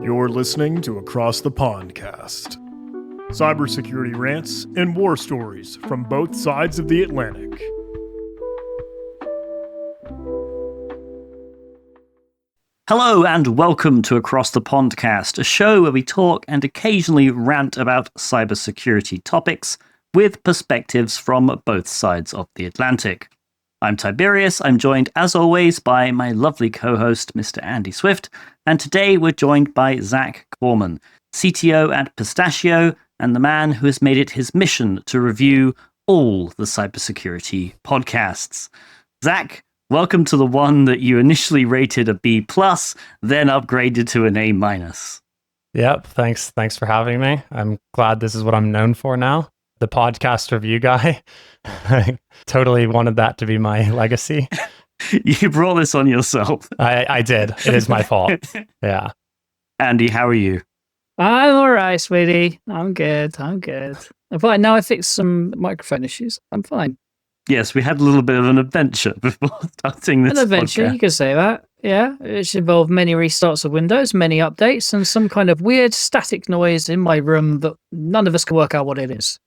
You're listening to Across the Pondcast. Cybersecurity rants and war stories from both sides of the Atlantic. Hello and welcome to Across the Pondcast, a show where we talk and occasionally rant about cybersecurity topics with perspectives from both sides of the Atlantic. I'm Tiberius. I'm joined, as always, by my lovely co-host, Mr. Andy Swift, and today we're joined by HackKorman, CTO at Pistachio, and the man who has made it his mission to review all the cybersecurity podcasts. Zach, welcome to the one that you initially rated a B+, then upgraded to an A-. Yep, thanks for having me. I'm glad this is what I'm known for now. The podcast review guy. I totally wanted that to be my legacy. You brought this on yourself. I did. It is my fault. Yeah. Andy, how are you? I'm all right, sweetie. I'm good. I'm fine. Now I fixed some microphone issues. I'm fine. Yes, we had a little bit of an adventure before starting this An adventure, podcast. you could say that. Yeah, it's involved many restarts of Windows, many updates, and some kind of weird static noise in my room that none of us can work out what it is,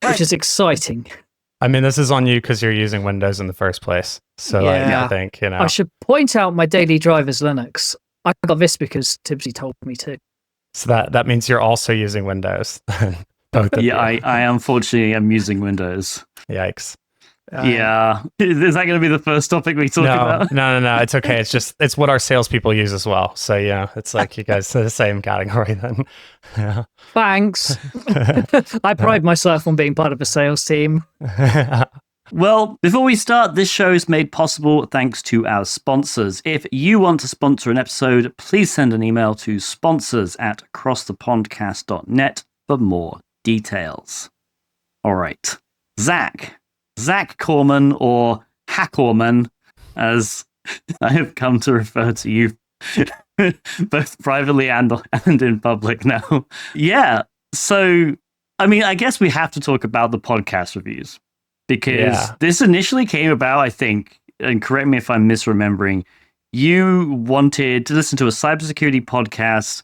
which is exciting. I mean, this is on you because you're using Windows in the first place. So Yeah. I think, I should point out my daily driver's Linux. I got this because Tibbsy told me to. So that means you're also using Windows. Both of you. I unfortunately am using Windows. Yikes. Yeah. Is that going to be the first topic we talk about? No. It's okay. It's what our salespeople use as well. So yeah, it's like you guys are the same category then. Yeah. Thanks. I pride myself on being part of a sales team. Well, before we start, this show is made possible thanks to our sponsors. If you want to sponsor an episode, please send an email to sponsors@acrossthepondcast.net for more details. All right. HackKorman, or HackKorman, as I have come to refer to you both privately and in public now. Yeah. So, I mean, I guess we have to talk about the podcast reviews. Because this initially came about, I think, and correct me if I'm misremembering, you wanted to listen to a cybersecurity podcast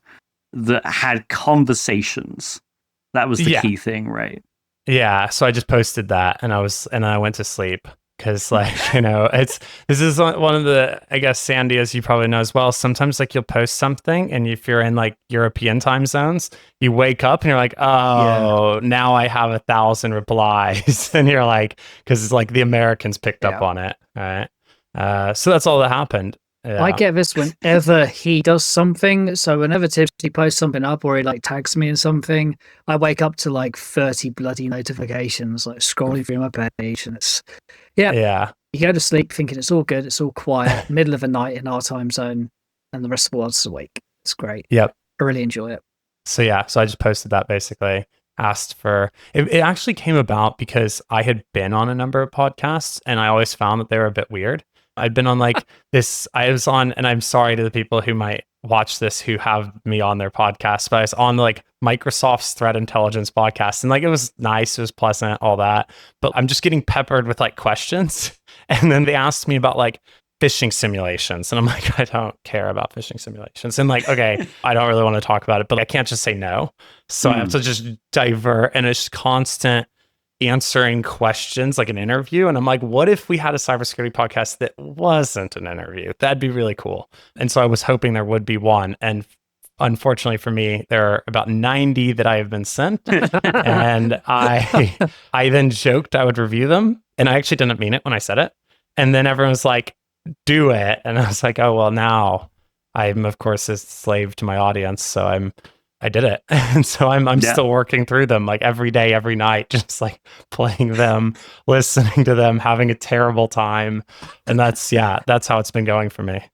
that had conversations. That was the key thing, right? Yeah. So I just posted that and I went to sleep because this is one of the, I guess, Sandy, as you probably know as well, sometimes like you'll post something and if you're in like European time zones, you wake up and you're like, now I have 1,000 replies. And you're like, because it's like the Americans picked up on it. Right. So that's all that happened. Yeah. I get this whenever he does something. So whenever Tipsy posts something up or he like tags me in something, I wake up to like 30 bloody notifications, like scrolling through my page. And it's, you go to sleep thinking it's all good, it's all quiet, middle of the night in our time zone, and the rest of the world's awake. It's great. Yep. I really enjoy it. So so I just posted that basically. Asked for it actually came about because I had been on a number of podcasts and I always found that they were a bit weird. I'd been on like this, I was on, and I'm sorry to the people who might watch this who have me on their podcast, but I was on like Microsoft's threat intelligence podcast and like it was nice, it was pleasant, all that. But I'm just getting peppered with like questions. And then they asked me about like phishing simulations. And I'm like, I don't care about phishing simulations. And like, okay, I don't really want to talk about it, but I can't just say no. So I have to just divert and it's constant answering questions like an interview. And I'm like, what if we had a cybersecurity podcast that wasn't an interview? That'd be really cool. And so I was hoping there would be one. And unfortunately for me, there are about 90 that I have been sent. And I then joked I would review them. And I actually didn't mean it when I said it. And then everyone was like, do it. And I was like, oh, well, now I'm, of course, a slave to my audience. So I did it. And so I'm still working through them like every day, every night, just like playing them, listening to them, having a terrible time. And that's how it's been going for me.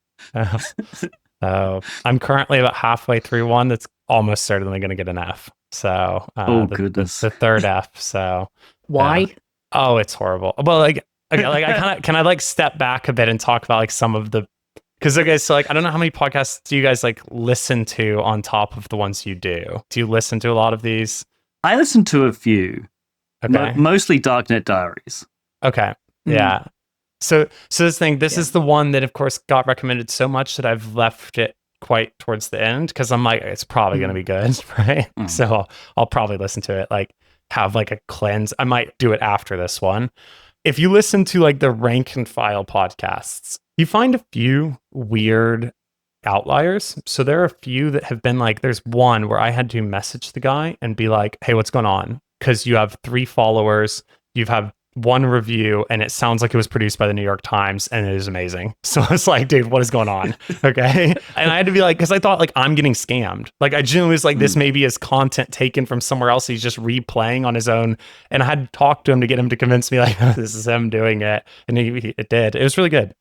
So I'm currently about halfway through one that's almost certainly going to get an F. So goodness, the third F. So why? Oh, it's horrible. Well, like, okay, like can I like step back a bit and talk about like some of the, because okay, so like I don't know how many podcasts do you guys like listen to on top of the ones you do? Do you listen to a lot of these? I listen to a few. Okay. Mostly Darknet Diaries. Okay. Yeah. So this is the one that of course got recommended so much that I've left it quite towards the end because I'm like, it's probably going to be good, right? So I'll probably listen to it, like have like a cleanse. I might do it after this one. If you listen to like the rank and file podcasts, you find a few weird outliers. So there are a few that have been like, there's one where I had to message the guy and be like, hey, what's going on? Because you have 3 followers, you've had 1 review, and it sounds like it was produced by the New York Times, and it is amazing. So I was like, dude, what is going on? Okay. And I had to be like, because I thought like I'm getting scammed. Like I genuinely was like, this maybe is content taken from somewhere else. He's just replaying on his own. And I had to talk to him to get him to convince me like, oh, this is him doing it. And it did. It was really good.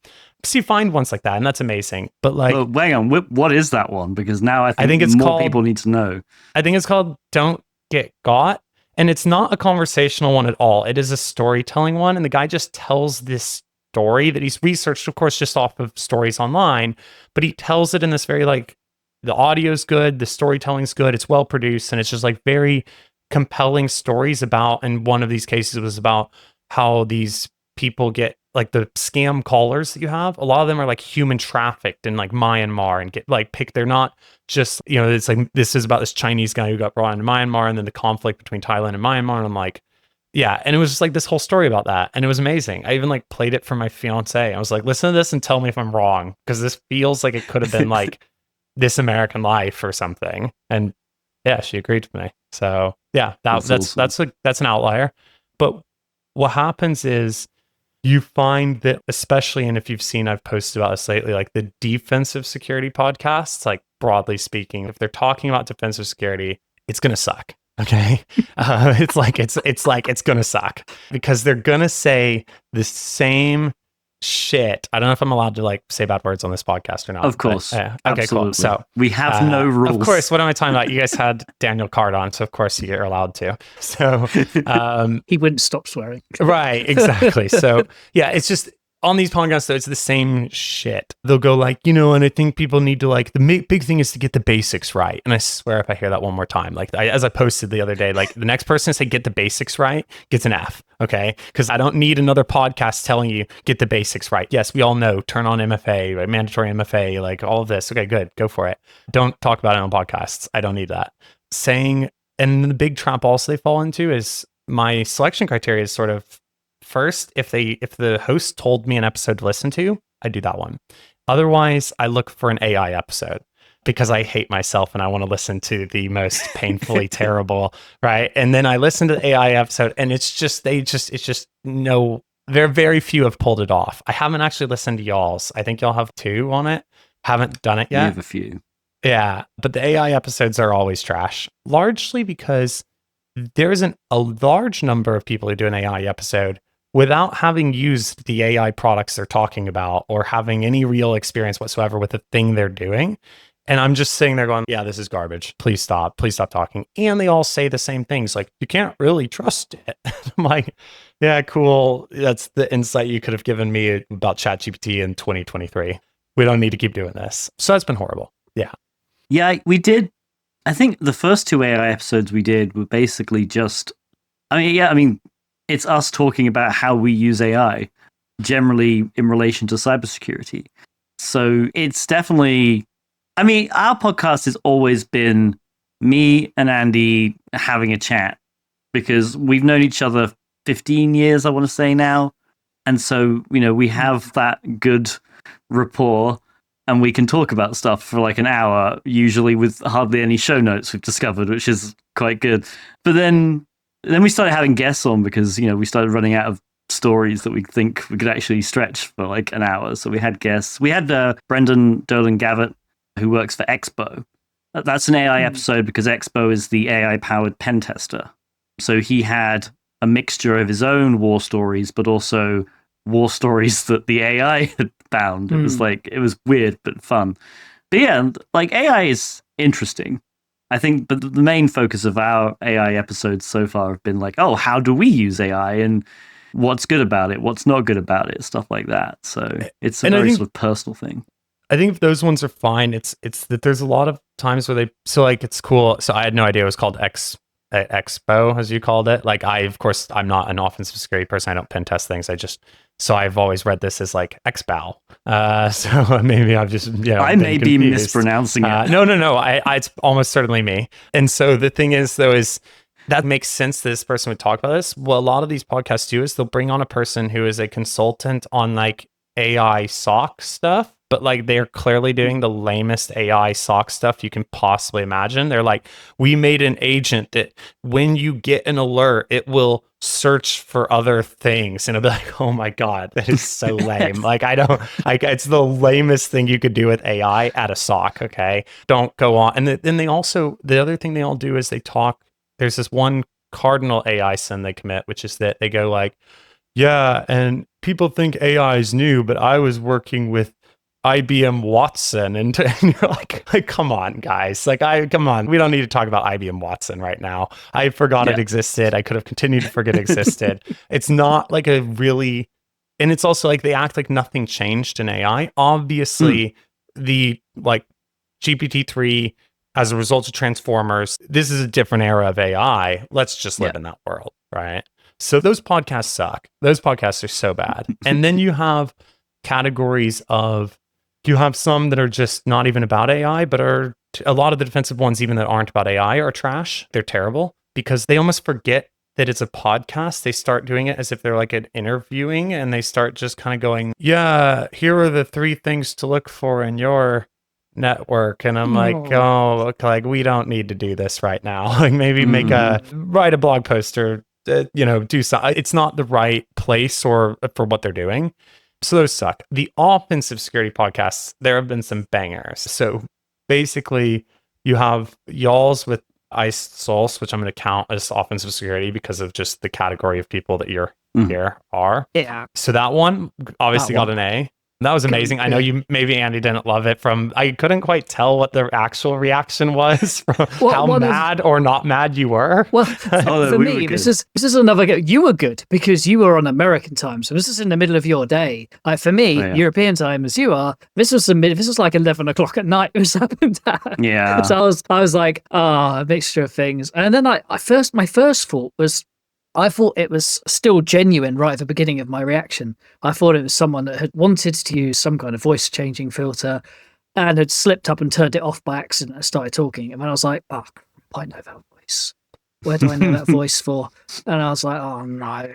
So you find ones like that, and that's amazing. But like, well, hang on, what is that one? Because now I think it's more called, people need to know. I think it's called Don't Get Got. And it's not a conversational one at all. It is a storytelling one. And the guy just tells this story that he's researched, of course, just off of stories online. But he tells it in this very like, the audio's good, the storytelling's good, it's well produced, and it's just like very compelling stories about, and one of these cases was about how these people get like the scam callers that you have. A lot of them are like human trafficked in like Myanmar and get like picked. They're not just, you know, it's like, this is about this Chinese guy who got brought into Myanmar and then the conflict between Thailand and Myanmar. And I'm like, yeah. And it was just like this whole story about that. And it was amazing. I even like played it for my fiance. I was like, listen to this and tell me if I'm wrong. Cause this feels like it could have been like This American Life or something. And yeah, she agreed with me. So yeah, that's awesome. That's an outlier. But what happens is, you find that, especially, and if you've seen, I've posted about this lately, like the defensive security podcasts, like broadly speaking, if they're talking about defensive security, it's going to suck. Okay. It's going to suck because they're going to say the same shit. I don't know if I'm allowed to like say bad words on this podcast or not. Of course. But, okay, absolutely. cool. So we have no rules. Of course. What am I talking about? You guys had Daniel Card on, so of course you're allowed to. So he wouldn't stop swearing. Right. Exactly. So yeah, it's just on these podcasts, though, it's the same shit. They'll go like, you know, and I think people need to like, the big thing is to get the basics right. And I swear if I hear that one more time, like as I posted the other day, like the next person to say get the basics right gets an F. Okay. Because I don't need another podcast telling you get the basics right. Yes, we all know, turn on MFA, right? Mandatory MFA, like all of this. Okay, good. Go for it. Don't talk about it on podcasts. I don't need that. Saying, and the big trap also they fall into is my selection criteria is sort of, first, if the host told me an episode to listen to, I do that one. Otherwise, I look for an AI episode because I hate myself and I want to listen to the most painfully terrible, right? And then I listen to the AI episode and very, very few have pulled it off. I haven't actually listened to y'all's. I think y'all have 2 on it. Haven't done it yet. We have a few. Yeah, but the AI episodes are always trash, largely because there isn't a large number of people who do an AI episode without having used the AI products they're talking about or having any real experience whatsoever with the thing they're doing. And I'm just sitting there going, yeah, this is garbage. Please stop talking. And they all say the same things like, you can't really trust it. I'm like, yeah, cool. That's the insight you could have given me about ChatGPT in 2023. We don't need to keep doing this. So that's been horrible. Yeah. Yeah, we did. I think the first 2 AI episodes we did were basically just, it's us talking about how we use AI generally in relation to cybersecurity. So it's definitely, our podcast has always been me and Andy having a chat because we've known each other 15 years, I want to say now. And so, we have that good rapport and we can talk about stuff for like an hour, usually with hardly any show notes we've discovered, which is quite good. But then we started having guests on because, we started running out of stories that we think we could actually stretch for like an hour. So we had guests. We had Brendan Dolan-Gavitt, who works for Expo. That's an AI episode because Expo is the AI-powered pen tester. So he had a mixture of his own war stories, but also war stories that the AI had found. It was like, it was weird, but fun. But yeah, like AI is interesting. I think, but the main focus of our AI episodes so far have been like, oh, how do we use AI and what's good about it, what's not good about it, stuff like that. So it's a very sort of personal thing. I think if those ones are fine, it's that there's a lot of times where it's cool. So I had no idea it was called expo, as you called it. Like of course, I'm not an offensive security person. I don't pen test things. So I've always read this as like exbow. So maybe I've just, I been may be confused. mispronouncing it. No. It's almost certainly me. And so the thing is, though, is that makes sense that this person would talk about this. What a lot of these podcasts do is they'll bring on a person who is a consultant on like AI SOC stuff, but like they're clearly doing the lamest AI SOC stuff you can possibly imagine. They're like, we made an agent that when you get an alert, it will search for other things. And it'll be like, oh my God, that is so lame. Like, it's the lamest thing you could do with AI at a SOC. Okay. Don't go on. And then the other thing they all do is they talk. There's this one cardinal AI sin they commit, which is that they go like, yeah, and people think AI is new, but I was working with IBM Watson, and you're like, come on, guys, come on, we don't need to talk about IBM Watson right now. I forgot it existed. I could have continued to forget it existed. It's not like a really, and it's also like they act like nothing changed in AI. Obviously, the like GPT-3 as a result of transformers, this is a different era of AI. Let's just live in that world, right? So those podcasts suck. Those podcasts are so bad. And then you have categories of, you have some that are just not even about AI, but are a lot of the defensive ones, even that aren't about AI, are trash. They're terrible because they almost forget that it's a podcast. They start doing it as if they're like an interviewing, and they start just kind of going, yeah, here are the 3 things to look for in your network. And I'm like, oh, like we don't need to do this right now. Like maybe write a blog post or do something. It's not the right place or for what they're doing. So those suck. The offensive security podcasts, there have been some bangers. So basically you have y'all's with Ice Source, which I'm going to count as offensive security because of just the category of people that you're here are. Yeah. So that one obviously got an A. That was amazing. Good. I know maybe Andy didn't love it. I couldn't quite tell what the actual reaction was from how mad or not mad you were. Well, for me, this is another. You were good because you were on American time, so this is in the middle of your day. Like for me, European time as you are. This was like 11 o'clock at night. It was happened. Yeah. So I was like, a mixture of things, and then my first thought was, I thought it was still genuine right at the beginning of my reaction. I thought it was someone that had wanted to use some kind of voice changing filter and had slipped up and turned it off by accident and started talking. And then I was like, oh, I know that voice. Where do I know that voice for? And I was like, oh no.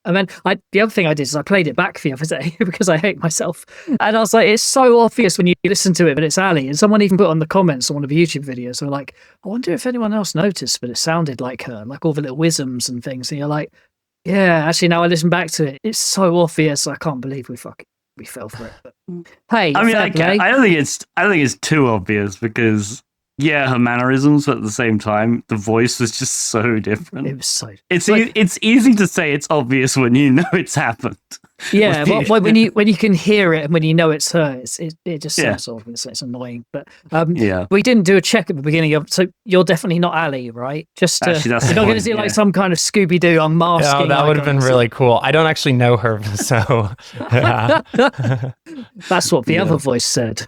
And then the other thing I did is I played it back the other day because I hate myself. And I was like, it's so obvious when you listen to it, but it's Ali. And someone even put on the comments on one of the YouTube videos, they're like, I wonder if anyone else noticed, but it sounded like her, like all the little wisms and things. And you're like, yeah, actually, now I listen back to it, it's so obvious. I can't believe we fell for it. But, hey, I mean, I don't think it's too obvious because her mannerisms, but at the same time, the voice was just so different. It was so. It's easy to say it's obvious when you know it's happened. Yeah, when you can hear it and when you know it's her, it just sounds obvious. It's annoying, but we didn't do a check at the beginning of. So you're definitely not Ali, right? Just actually, you're not going to see like some kind of Scooby Doo unmasking. Oh, that would have been really cool. I don't actually know her, so that's what the other voice said.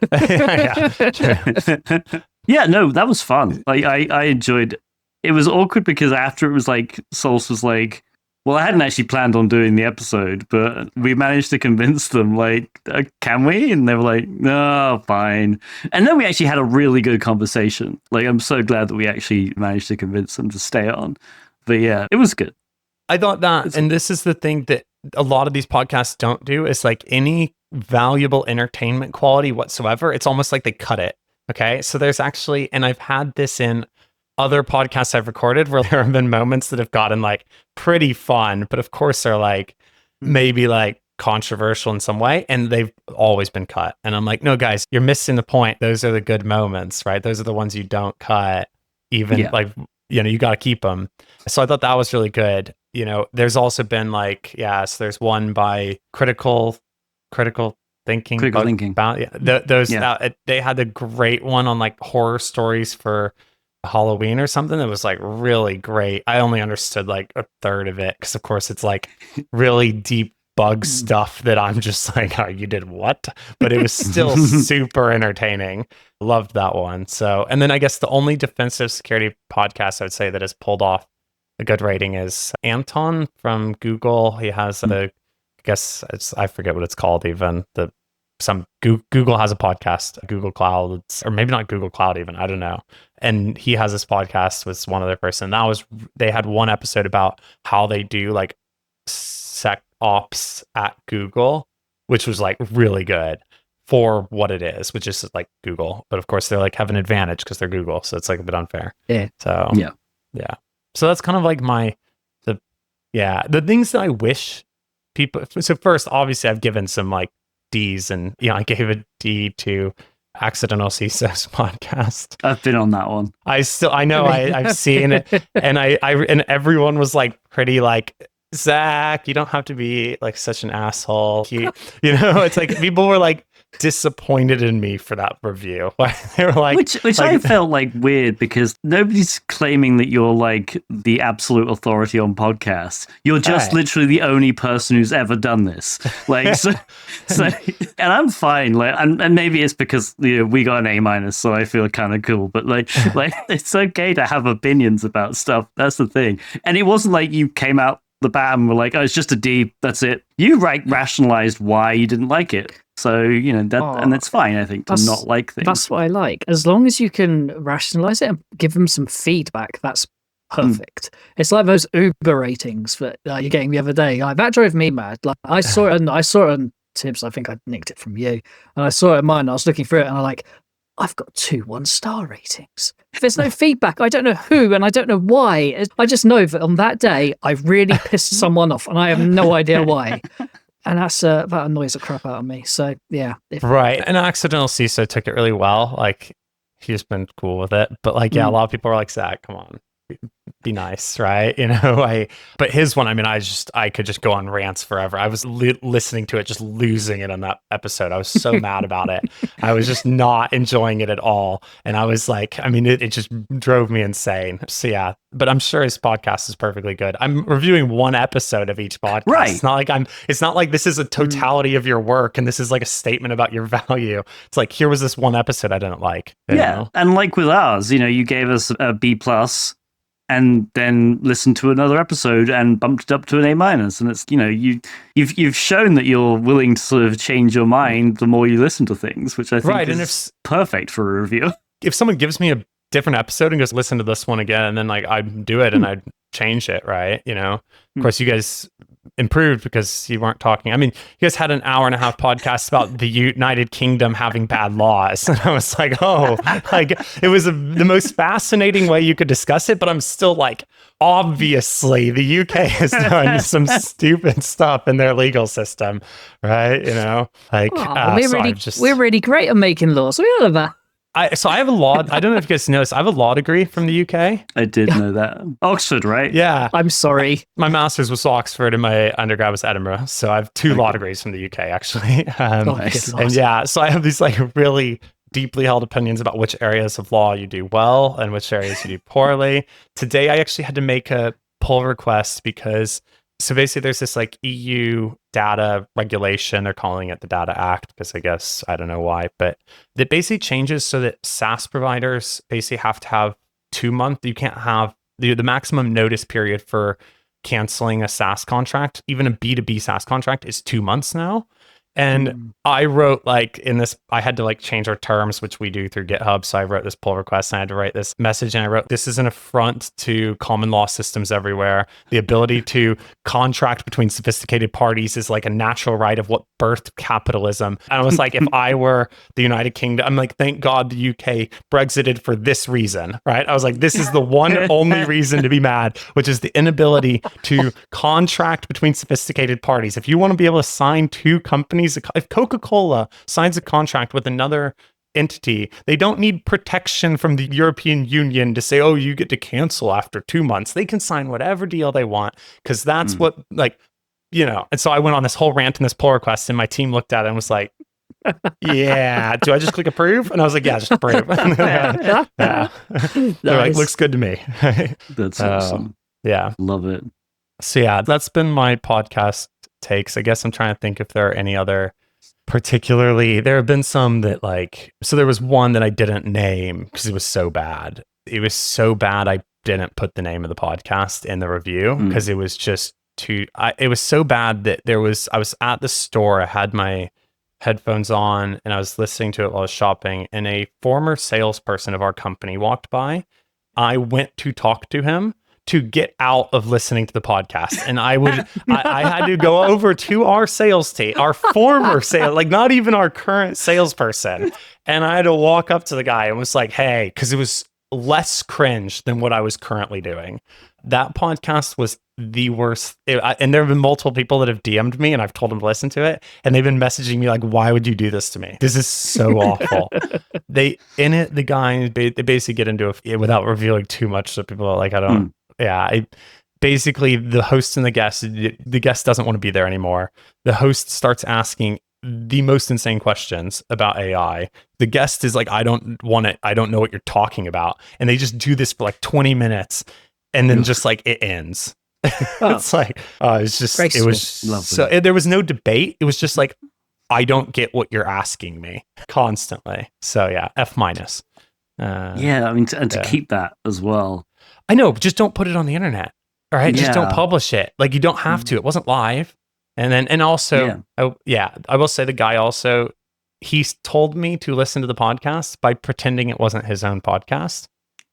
Yeah, no, that was fun. Like I enjoyed. It was awkward because after it was like Souls was like, well, I hadn't actually planned on doing the episode, but we managed to convince them, like, can we? And they were like, no, fine. And then we actually had a really good conversation. Like, I'm so glad that we actually managed to convince them to stay on. But yeah, it was good. I thought that, and this is the thing that a lot of these podcasts don't do, is like any valuable entertainment quality whatsoever, it's almost like they cut it. Okay, so there's actually, and I've had this in other podcasts I've recorded where there have been moments that have gotten like pretty fun, but of course they're like maybe like controversial in some way, and they've always been cut. And I'm like, no, guys, you're missing the point. Those are the good moments, right? Those are the ones you don't cut. Even like, you got to keep them. So I thought that was really good. There's also been like, so there's one by critical thinking about they had a great one on like horror stories for Halloween or something that was like really great. I only understood like a third of it because of course it's like really deep bug stuff that I'm just like, oh, you did what? But it was still super entertaining. Loved that one. So, and then I guess the only defensive security podcast I would say that has pulled off a good rating is Anton from Google. He has I forget what it's called even. Google has a podcast, Google Cloud, or maybe not Google Cloud even, I don't know. And he has this podcast with one other person. They had one episode about how they do like SecOps at Google, which was like really good for what it is, which is like Google. But of course they're like have an advantage because they're Google. So it's like a bit unfair. Yeah. So yeah. So that's kind of like the things that I wish people. So first, obviously I've given some like D's, and I gave a D to Accidental CISO's podcast. I've been on that one. I know I've seen it, and and everyone was like pretty like, Zach, you don't have to be like such an asshole. It's like people were like disappointed in me for that review. They were like, which I felt like weird because nobody's claiming that you're like the absolute authority on podcasts. You're just literally the only person who's ever done this. Like, so and I'm fine. Like, and maybe it's because we got an A-, so I feel kind of cool. But like it's okay to have opinions about stuff. That's the thing. And it wasn't like you came out the bat and were like, oh, it's just a D. That's it. You rationalized why you didn't like it. So, and that's fine, I think, to not like things. That's what I like. As long as you can rationalize it and give them some feedback, that's perfect. It's like those Uber ratings that you're getting the other day. Like, that drove me mad. Like, I saw it on Tibbs. I think I nicked it from you. And I saw it in mine. I was looking through it and I'm like, I've got 2 1-star ratings. If there's no feedback, I don't know who and I don't know why. I just know that on that day, I really pissed someone off and I have no idea why. And that annoys the crap out of me. So, yeah. Right. And Accidental CISO took it really well. Like, he's been cool with it. But, like, a lot of people are like, Zach, come on. Be nice, right? But his one, I mean, I could just go on rants forever. I was listening to it, just losing it on that episode. I was so mad about it. I was just not enjoying it at all. And I was like, I mean, it just drove me insane. So yeah, but I'm sure his podcast is perfectly good. I'm reviewing one episode of each podcast. Right. It's not like this is a totality of your work and this is like a statement about your value. It's like, here was this one episode I didn't like. You know? And like with ours, you gave us a B+, and then listened to another episode and bumped it up to an A-. And it's, you've shown that you're willing to sort of change your mind the more you listen to things, which I think is perfect for a review. If someone gives me a different episode and goes, listen to this one again, and then like I do it and I change it, right? Of course, you guys improved because you weren't talking. I mean, you guys had an 1.5-hour podcast about the United Kingdom having bad laws. And I was like, oh, like it was the most fascinating way you could discuss it. But I'm still like, obviously the UK has done some stupid stuff in their legal system, right? We're really great at making laws. We all of that. So I have a law. I don't know if you guys noticed. I have a law degree from the UK. I did know that. Oxford, right? Yeah. I'm sorry. My master's was Oxford and my undergrad was Edinburgh. So I have 2 law degrees from the UK, actually. And yeah, so I have these like really deeply held opinions about which areas of law you do well and which areas you do poorly. Today, I actually had to make a pull request because so basically there's this like EU data regulation. They're calling it the Data Act because I guess, I don't know why, but that basically changes so that SaaS providers basically have to have 2 months. You can't have the maximum notice period for canceling a SaaS contract. Even a B2B SaaS contract is 2 months now. And I wrote like in this, I had to like change our terms, which we do through GitHub. So I wrote this pull request and I had to write this message. And I wrote, this is an affront to common law systems everywhere. The ability to contract between sophisticated parties is like a natural right of what birthed capitalism. And I was like, if I were the United Kingdom, I'm like, thank God the UK Brexited for this reason, right? I was like, this is the one only reason to be mad, which is the inability to contract between sophisticated parties. If you want to be able to sign 2 companies, if Coca-Cola signs a contract with another entity, they don't need protection from the European Union to say, oh, you get to cancel after 2 months. They can sign whatever deal they want because that's what, like, And so I went on this whole rant in this pull request and my team looked at it and was like, yeah, do I just click approve? And I was like, yeah, just approve. Yeah. They're like, looks good to me. That's awesome. Yeah. Love it. So yeah, that's been my podcast takes. I guess I'm trying to think if there are any other particularly. There have been some that like, so there was one that I didn't name because it was so bad. It was so bad I didn't put the name of the podcast in the review because it was just too, it was so bad that I was at the store, I had my headphones on and I was listening to it while I was shopping, and a former salesperson of our company walked by. I went to talk to him to get out of listening to the podcast. And I had to go over to our sales team, our former sales, like not even our current salesperson. And I had to walk up to the guy and was like, hey, because it was less cringe than what I was currently doing. That podcast was the worst. And there have been multiple people that have DM'd me and I've told them to listen to it. And they've been messaging me like, why would you do this to me? This is so awful. They basically get into it without revealing too much. So people are like, basically the host and the guest doesn't want to be there anymore. The host starts asking the most insane questions about AI. The guest is like, I don't want it. I don't know what you're talking about. And they just do this for like 20 minutes and then just like it ends. It's like, it's just, Graceful. It was lovely. There was no debate. It was just like, I don't get what you're asking me constantly. So yeah, F-. Yeah, I mean, to keep that as well. I know, but just don't put it on the internet. All right. Just don't publish it. Like you don't have to. It wasn't live. And also, I will say the guy also, he's told me to listen to the podcast by pretending it wasn't his own podcast,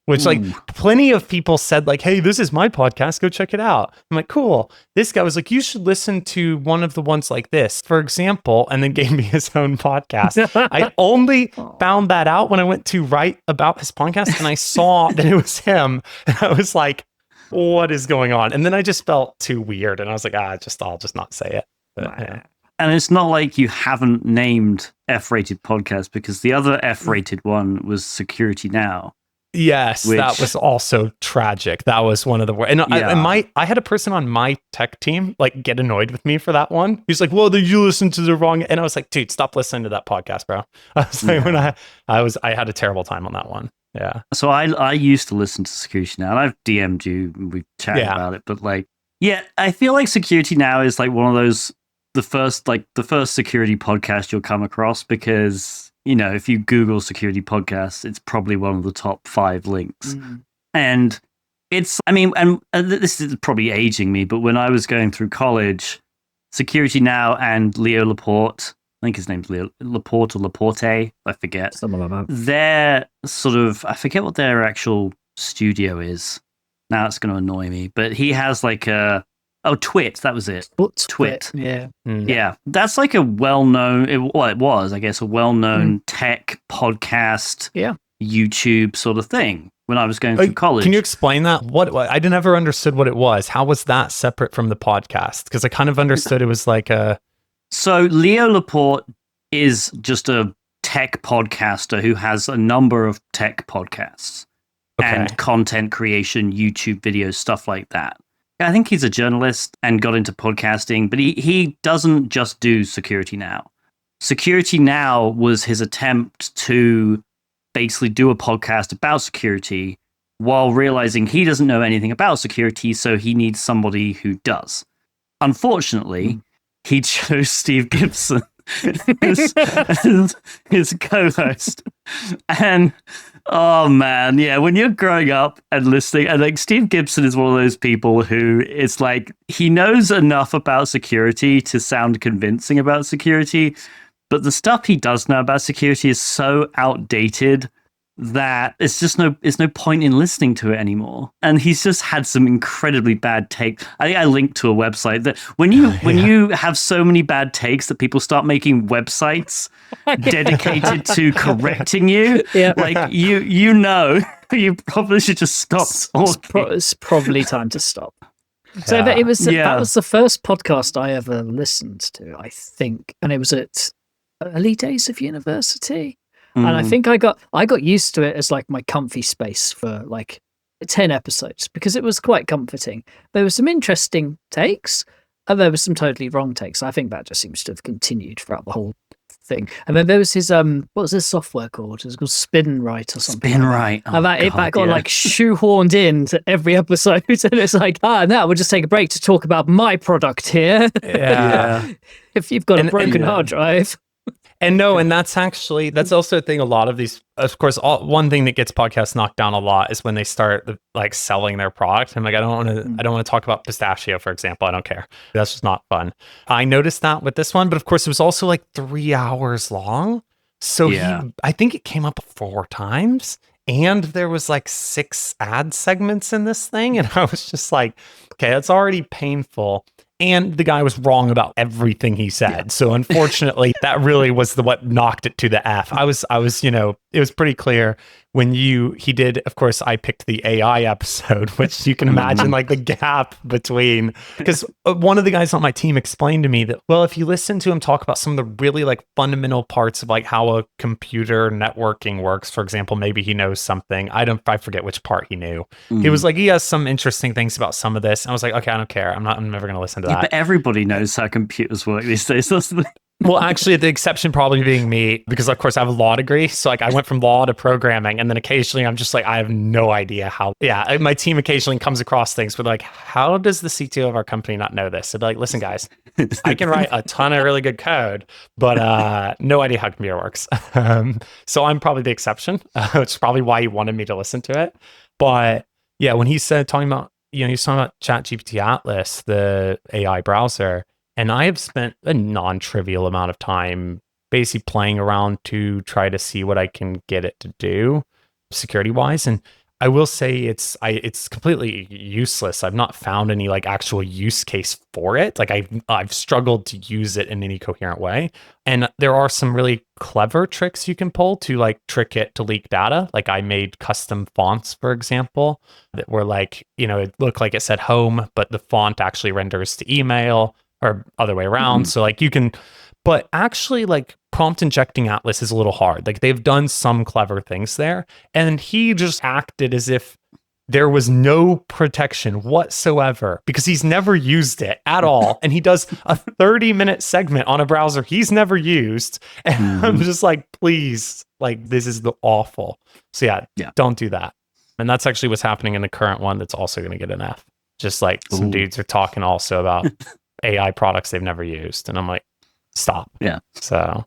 which like plenty of people said like, hey, this is my podcast. Go check it out. I'm like, cool. This guy was like, you should listen to one of the ones like this, for example, and then gave me his own podcast. I only found that out when I went to write about his podcast and I saw that it was him. And I was like, what is going on? And then I just felt too weird. And I was like, I'll just not say it. But, yeah. And it's not like you haven't named F-rated podcast, because the other F-rated one was Security Now. Yes, that was also tragic. That was one of the worst. And I had a person on my tech team like get annoyed with me for that one. He's like, well, did you listen to the wrong? And I was like, dude, stop listening to that podcast, bro. I was like, when I had a terrible time on that one. Yeah. So I used to listen to Security Now, and I've DM'd you and we've chatted about it, but like, I feel like Security Now is like one of those, the first security podcast you'll come across, because, you know, if you Google security podcasts, it's probably one of the top 5 links. And it's, I mean, and this is probably aging me, but when I was going through college, Security Now and Leo Laporte, I think his name's Leo Laporte or Laporte, I forget. Something like that. They're sort of, I forget what their actual studio is. Now it's going to annoy me, but he has like Twit, that was it. Twit. Yeah. Yeah. That's like a well-known, it was, I guess, a well-known tech podcast, YouTube sort of thing when I was going through college. Can you explain that? What I never understood what it was. How was that separate from the podcast? Because I kind of understood it was like a... So Leo Laporte is just a tech podcaster who has a number of tech podcasts and content creation, YouTube videos, stuff like that. I think he's a journalist and got into podcasting, but he doesn't just do Security Now. Security Now was his attempt to basically do a podcast about security while realizing he doesn't know anything about security, so he needs somebody who does. Unfortunately, he chose Steve Gibson as his co-host. And oh man, yeah, when you're growing up and listening, and like Steve Gibson is one of those people who it's like he knows enough about security to sound convincing about security, but the stuff he does know about security is so outdated that it's no point in listening to it anymore. And he's just had some incredibly bad takes. I think I linked to a website that when you have so many bad takes that people start making websites dedicated to correcting you, like you know, you probably should just stop. It's probably time to stop. So that was the first podcast I ever listened to, I think, and it was at early days of university. And I think I got used to it as like my comfy space for like 10 episodes because it was quite comforting. There were some interesting takes and there were some totally wrong takes. I think that just seems to have continued throughout the whole thing. And then there was his what was his software called? It was called Spinrite or something. Spinrite. And that got like shoehorned into every episode, and it's like, now we'll just take a break to talk about my product here. Yeah. If you've got a broken hard drive. And that's also a thing. A lot of these, of course, one thing that gets podcasts knocked down a lot is when they start like selling their product. I'm like, I don't want to talk about pistachio, for example. I don't care. That's just not fun. I noticed that with this one, but of course it was also like 3 hours long. So I think it came up 4 times, and there was like 6 ad segments in this thing. And I was just like, okay, that's already painful. And the guy was wrong about everything he said. Yeah. So unfortunately, that really was what knocked it to the F. I was, it was pretty clear when he did, of course, I picked the AI episode, which you can imagine like the gap between, because one of the guys on my team explained to me that, well, if you listen to him talk about some of the really like fundamental parts of like how a computer networking works, for example, maybe he knows something. I forget which part he knew. He was like, he has some interesting things about some of this. And I was like, okay, I don't care. I'm never going to listen to that. But everybody knows how computers work these days. Well, actually, the exception probably being me, because of course I have a law degree. So like I went from law to programming, and then occasionally I'm just like, I have no idea how. Yeah, my team occasionally comes across things with like, how does the CTO of our company not know this? So like, listen, guys, I can write a ton of really good code, but no idea how computer works. So I'm probably the exception, which is probably why he wanted me to listen to it. But yeah, when he said he was talking about ChatGPT Atlas, the AI browser. And I have spent a non-trivial amount of time basically playing around to try to see what I can get it to do security-wise. And I will say it's completely useless. I've not found any like actual use case for it. Like I've struggled to use it in any coherent way. And there are some really clever tricks you can pull to like trick it to leak data. Like I made custom fonts, for example, that were like, it looked like it said home, but the font actually renders to email, or other way around. So like you can, but actually like prompt injecting Atlas is a little hard. Like they've done some clever things there. And he just acted as if there was no protection whatsoever because he's never used it at all. And he does a 30-minute segment on a browser he's never used. And I'm just like, please, like this is awful. So yeah, don't do that. And that's actually what's happening in the current one that's also going to get an F. Just like some dudes are talking also about AI products they've never used, and I'm like, stop. Yeah. So,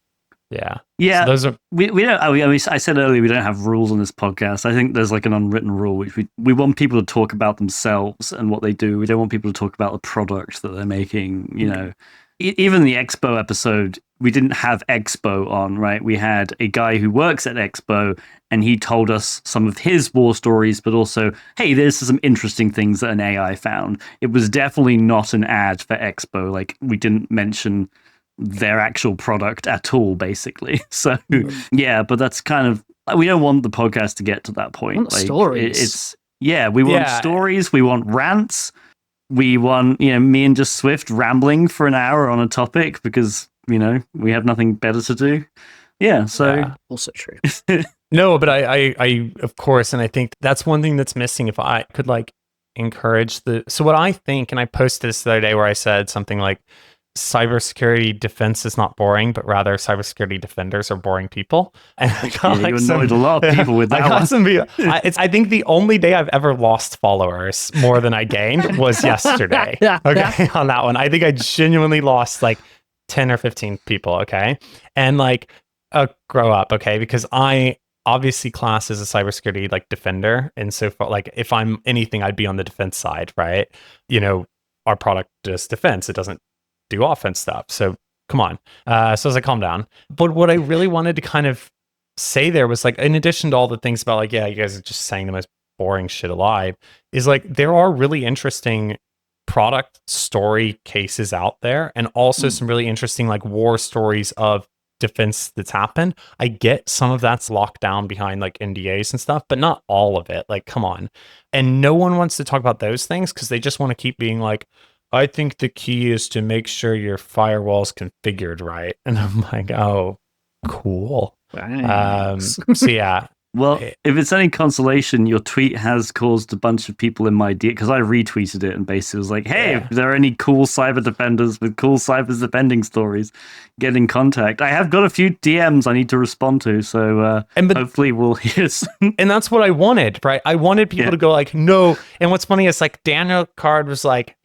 yeah. So those are we don't. I said earlier we don't have rules on this podcast. I think there's like an unwritten rule which we want people to talk about themselves and what they do. We don't want people to talk about the product that they're making. Even the Expo episode, we didn't have Expo on, right? We had a guy who works at Expo, and he told us some of his war stories, but also, hey, there's some interesting things that an AI found. It was definitely not an ad for Expo. Like, we didn't mention their actual product at all, basically. So, yeah, but that's kind of, we don't want the podcast to get to that point. We want stories. We want stories, we want rants. We want, me and just Swift rambling for an hour on a topic because, we have nothing better to do. Yeah, so... Also true. No, but I, of course, and I think that's one thing that's missing. If I could, like, encourage so what I think, and I posted this the other day where I said something like, cybersecurity defense is not boring, but rather cybersecurity defenders are boring people. And I got you annoyed a lot of people with that one. I think the only day I've ever lost followers more than I gained was yesterday. Okay, on that one. I think I genuinely lost like 10 or 15 people, okay? And like, grow up, okay? Because I obviously class as a cybersecurity like defender. And so far, like if I'm anything, I'd be on the defense side, right? Our product does defense. It doesn't do offense stuff. So come on. So I was like, calm down. But what I really wanted to kind of say there was like, in addition to all the things about like, yeah, you guys are just saying the most boring shit alive, is like, there are really interesting product story cases out there. And also some really interesting like war stories of defense that's happened. I get some of that's locked down behind like NDAs and stuff, but not all of it. Like, come on. And no one wants to talk about those things because they just want to keep being like, I think the key is to make sure your firewall's configured right. And I'm like, oh, cool. Thanks. So yeah, Well, if it's any consolation, your tweet has caused a bunch of people in my DM, because I retweeted it and basically was like, hey, if there are any cool cyber defenders with cool cyber defending stories, get in contact. I have got a few DMs I need to respond to, so hopefully we'll hear some. And that's what I wanted, right? I wanted people to go like, no. And what's funny is like Daniel Card was like,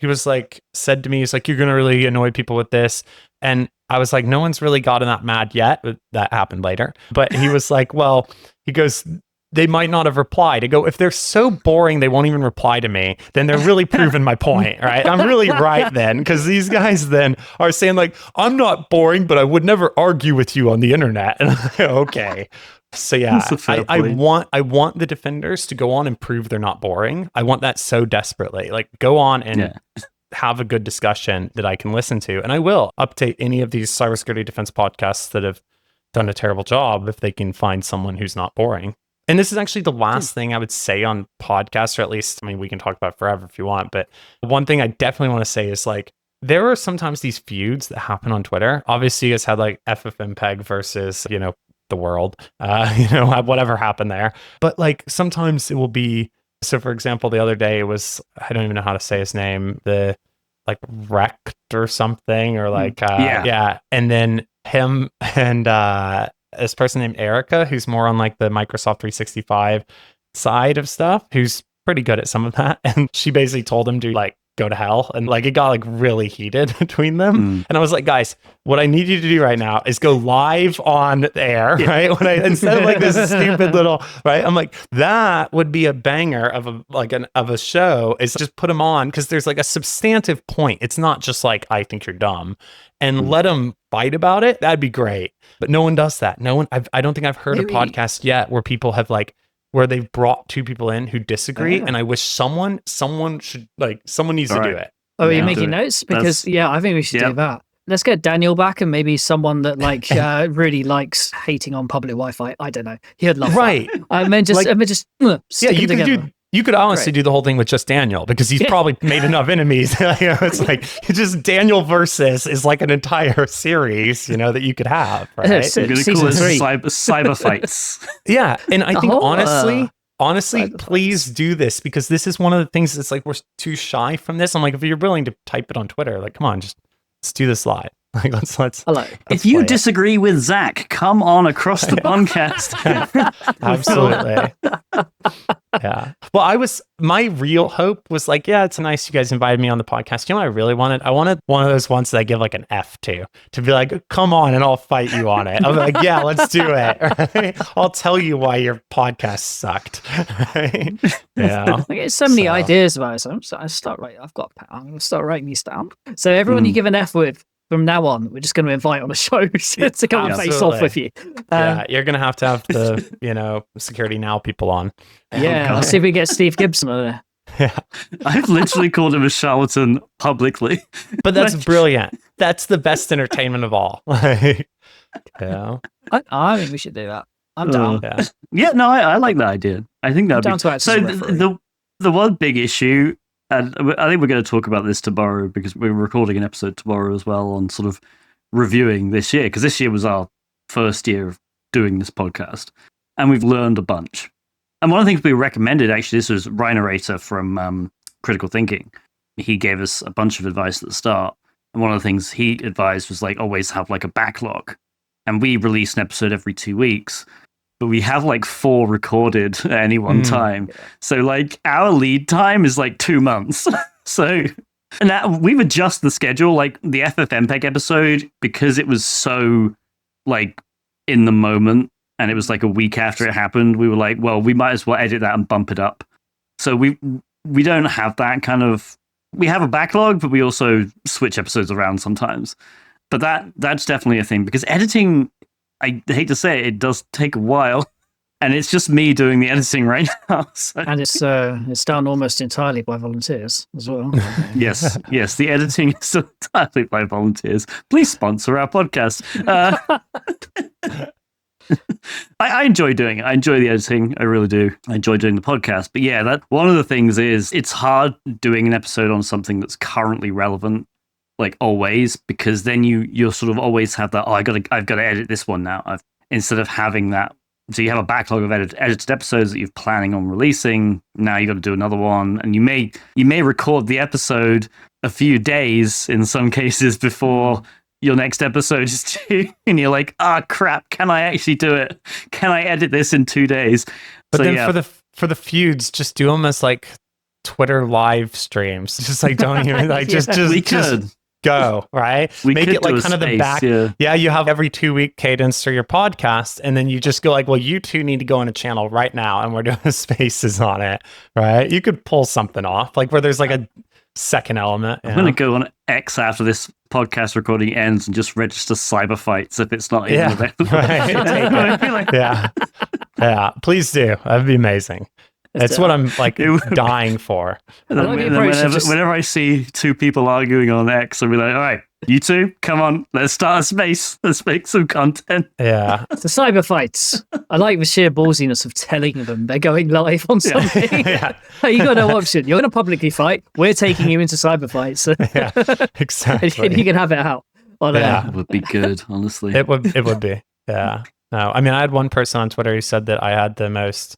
said to me, he's like, you're going to really annoy people with this. And I was like, no one's really gotten that mad yet. That happened later. But he was like, well, he goes, they might not have replied. I go, if they're so boring, they won't even reply to me, then they're really proving my point, right? I'm really right then, because these guys then are saying like, I'm not boring, but I would never argue with you on the internet. And I'm like, okay. So yeah, I want the defenders to go on and prove they're not boring. I want that so desperately. Like, go on and have a good discussion that I can listen to. And I will update any of these cybersecurity defense podcasts that have done a terrible job if they can find someone who's not boring. And this is actually the last thing I would say on podcasts, or at least, I mean, we can talk about it forever if you want, but one thing I definitely want to say is like, there are sometimes these feuds that happen on Twitter. Obviously, you guys had like FFmpeg versus, the world, whatever happened there. But like, sometimes it will be, so for example, the other day it was, I don't even know how to say his name, the like Rect or something, or like, and then him and this person named Erica, who's more on like the Microsoft 365 side of stuff, who's pretty good at some of that. And she basically told him to like go to hell. And like, it got like really heated between them. And I was like, guys, what I need you to do right now is go live on air, right? Instead of like this stupid little, right? I'm like, that would be a banger of a show, is just put them on, because there's like a substantive point. It's not just like, I think you're dumb, and let them fight about it. That'd be great. But no one does that. No one, I don't think I've heard a podcast yet where people have like, where they've brought two people in who disagree. And I wish someone should, like, someone needs to do it. Oh, are you making notes? Because I think we should do that. Let's get Daniel back, and maybe someone that like really likes hating on public Wi-Fi. I don't know. He'd love that. I mean, you could honestly do the whole thing with just Daniel, because he's probably made enough enemies. It's like just Daniel versus is like an entire series, that you could have, right? Season 3. Cyber fights. Yeah, and I think honestly, please do this, because this is one of the things that's like, we're too shy from this. I'm like, if you're willing to type it on Twitter, like, come on, let's do this live. Like, let's. Hello. If you disagree with Zach, come on across the podcast. Absolutely. Yeah. Well, my real hope was like, yeah, it's nice you guys invited me on the podcast. You know what I really wanted? I wanted one of those ones that I give like an F to be like, come on and I'll fight you on it. I'm like, yeah, let's do it. Right? I'll tell you why your podcast sucked. Right? Yeah. I get so many ideas about it. So I'm going to start writing these down. So everyone you give an F with, from now on, we're just going to invite on the show to come and face off with you. You're going to have the, Security Now people on. Yeah, let's see if we get Steve Gibson on there. Yeah. I've literally called him a charlatan publicly. But that's brilliant. That's the best entertainment of all. Yeah. I think we should do that. I'm down. I like that idea. I think that would be... So the one big issue, and I think we're going to talk about this tomorrow, because we're recording an episode tomorrow as well on sort of reviewing this year, because this year was our first year of doing this podcast, and we've learned a bunch. And one of the things we recommended, actually, this was narrator from Critical Thinking. He gave us a bunch of advice at the start, and one of the things he advised was like always have like a backlog. And we release an episode every 2 weeks, but we have like 4 recorded at any one time. So like our lead time is like 2 months. So, and that, we've adjusted the schedule, like the FFmpeg episode, because it was so like in the moment, and it was like a week after it happened. We were like, well, we might as well edit that and bump it up. So we don't have that kind of, we have a backlog, but we also switch episodes around sometimes. But that's definitely a thing, because editing, I hate to say it does take a while, and it's just me doing the editing right now. So. And it's done almost entirely by volunteers as well. Yes, the editing is entirely by volunteers. Please sponsor our podcast. I enjoy doing it. I enjoy the editing. I really do. I enjoy doing the podcast. But yeah, that one of the things is it's hard doing an episode on something that's currently relevant, like always, because then you sort of always have that, I've got to edit this one now. Instead of having that So you have a backlog of edited episodes that you're planning on releasing. Now you got to do another one, and you may record the episode a few days in some cases before your next episode is due, and you're like, crap, can I actually do it? Can I edit this in 2 days? But then for the feuds, just do them as like Twitter live streams. Just like don't even like just go, right? Make it like kind of the back. Yeah, you have every 2-week cadence for your podcast, and then you just go like, well, you two need to go on a channel right now, and we're doing spaces on it, right? You could pull something off, like where there's like a second element. I'm going to go on X after this podcast recording ends and just register cyber fights if it's not even available. Right. Yeah, please do. That'd be amazing. It's what I'm like dying for. Whenever I see two people arguing on X, I'll be like, all right, you two, come on, let's start a space. Let's make some content. Yeah. The cyber fights. I like the sheer ballsiness of telling them they're going live on something. Yeah. Hey, you got no option. You're going to publicly fight. We're taking you into cyber fights. Yeah, exactly. You can have it out. It would be good, honestly. It would be. Yeah. No, I mean, I had one person on Twitter who said that I had the most,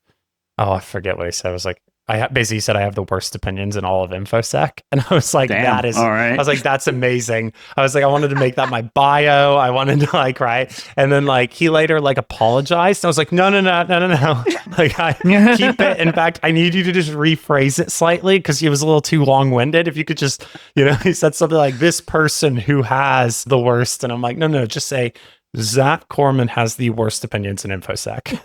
I forget what he said. I was like, basically said I have the worst opinions in all of InfoSec. And I was like, damn, that is, all right. I was like, that's amazing. I was like, I wanted to make that my bio. I wanted to like, right. And then like, he later like apologized. I was like, no. Like I keep it. In fact, I need you to just rephrase it slightly because he was a little too long-winded. If you could just, he said something like this person who has the worst. And I'm like, no, just say, HackKorman has the worst opinions in InfoSec.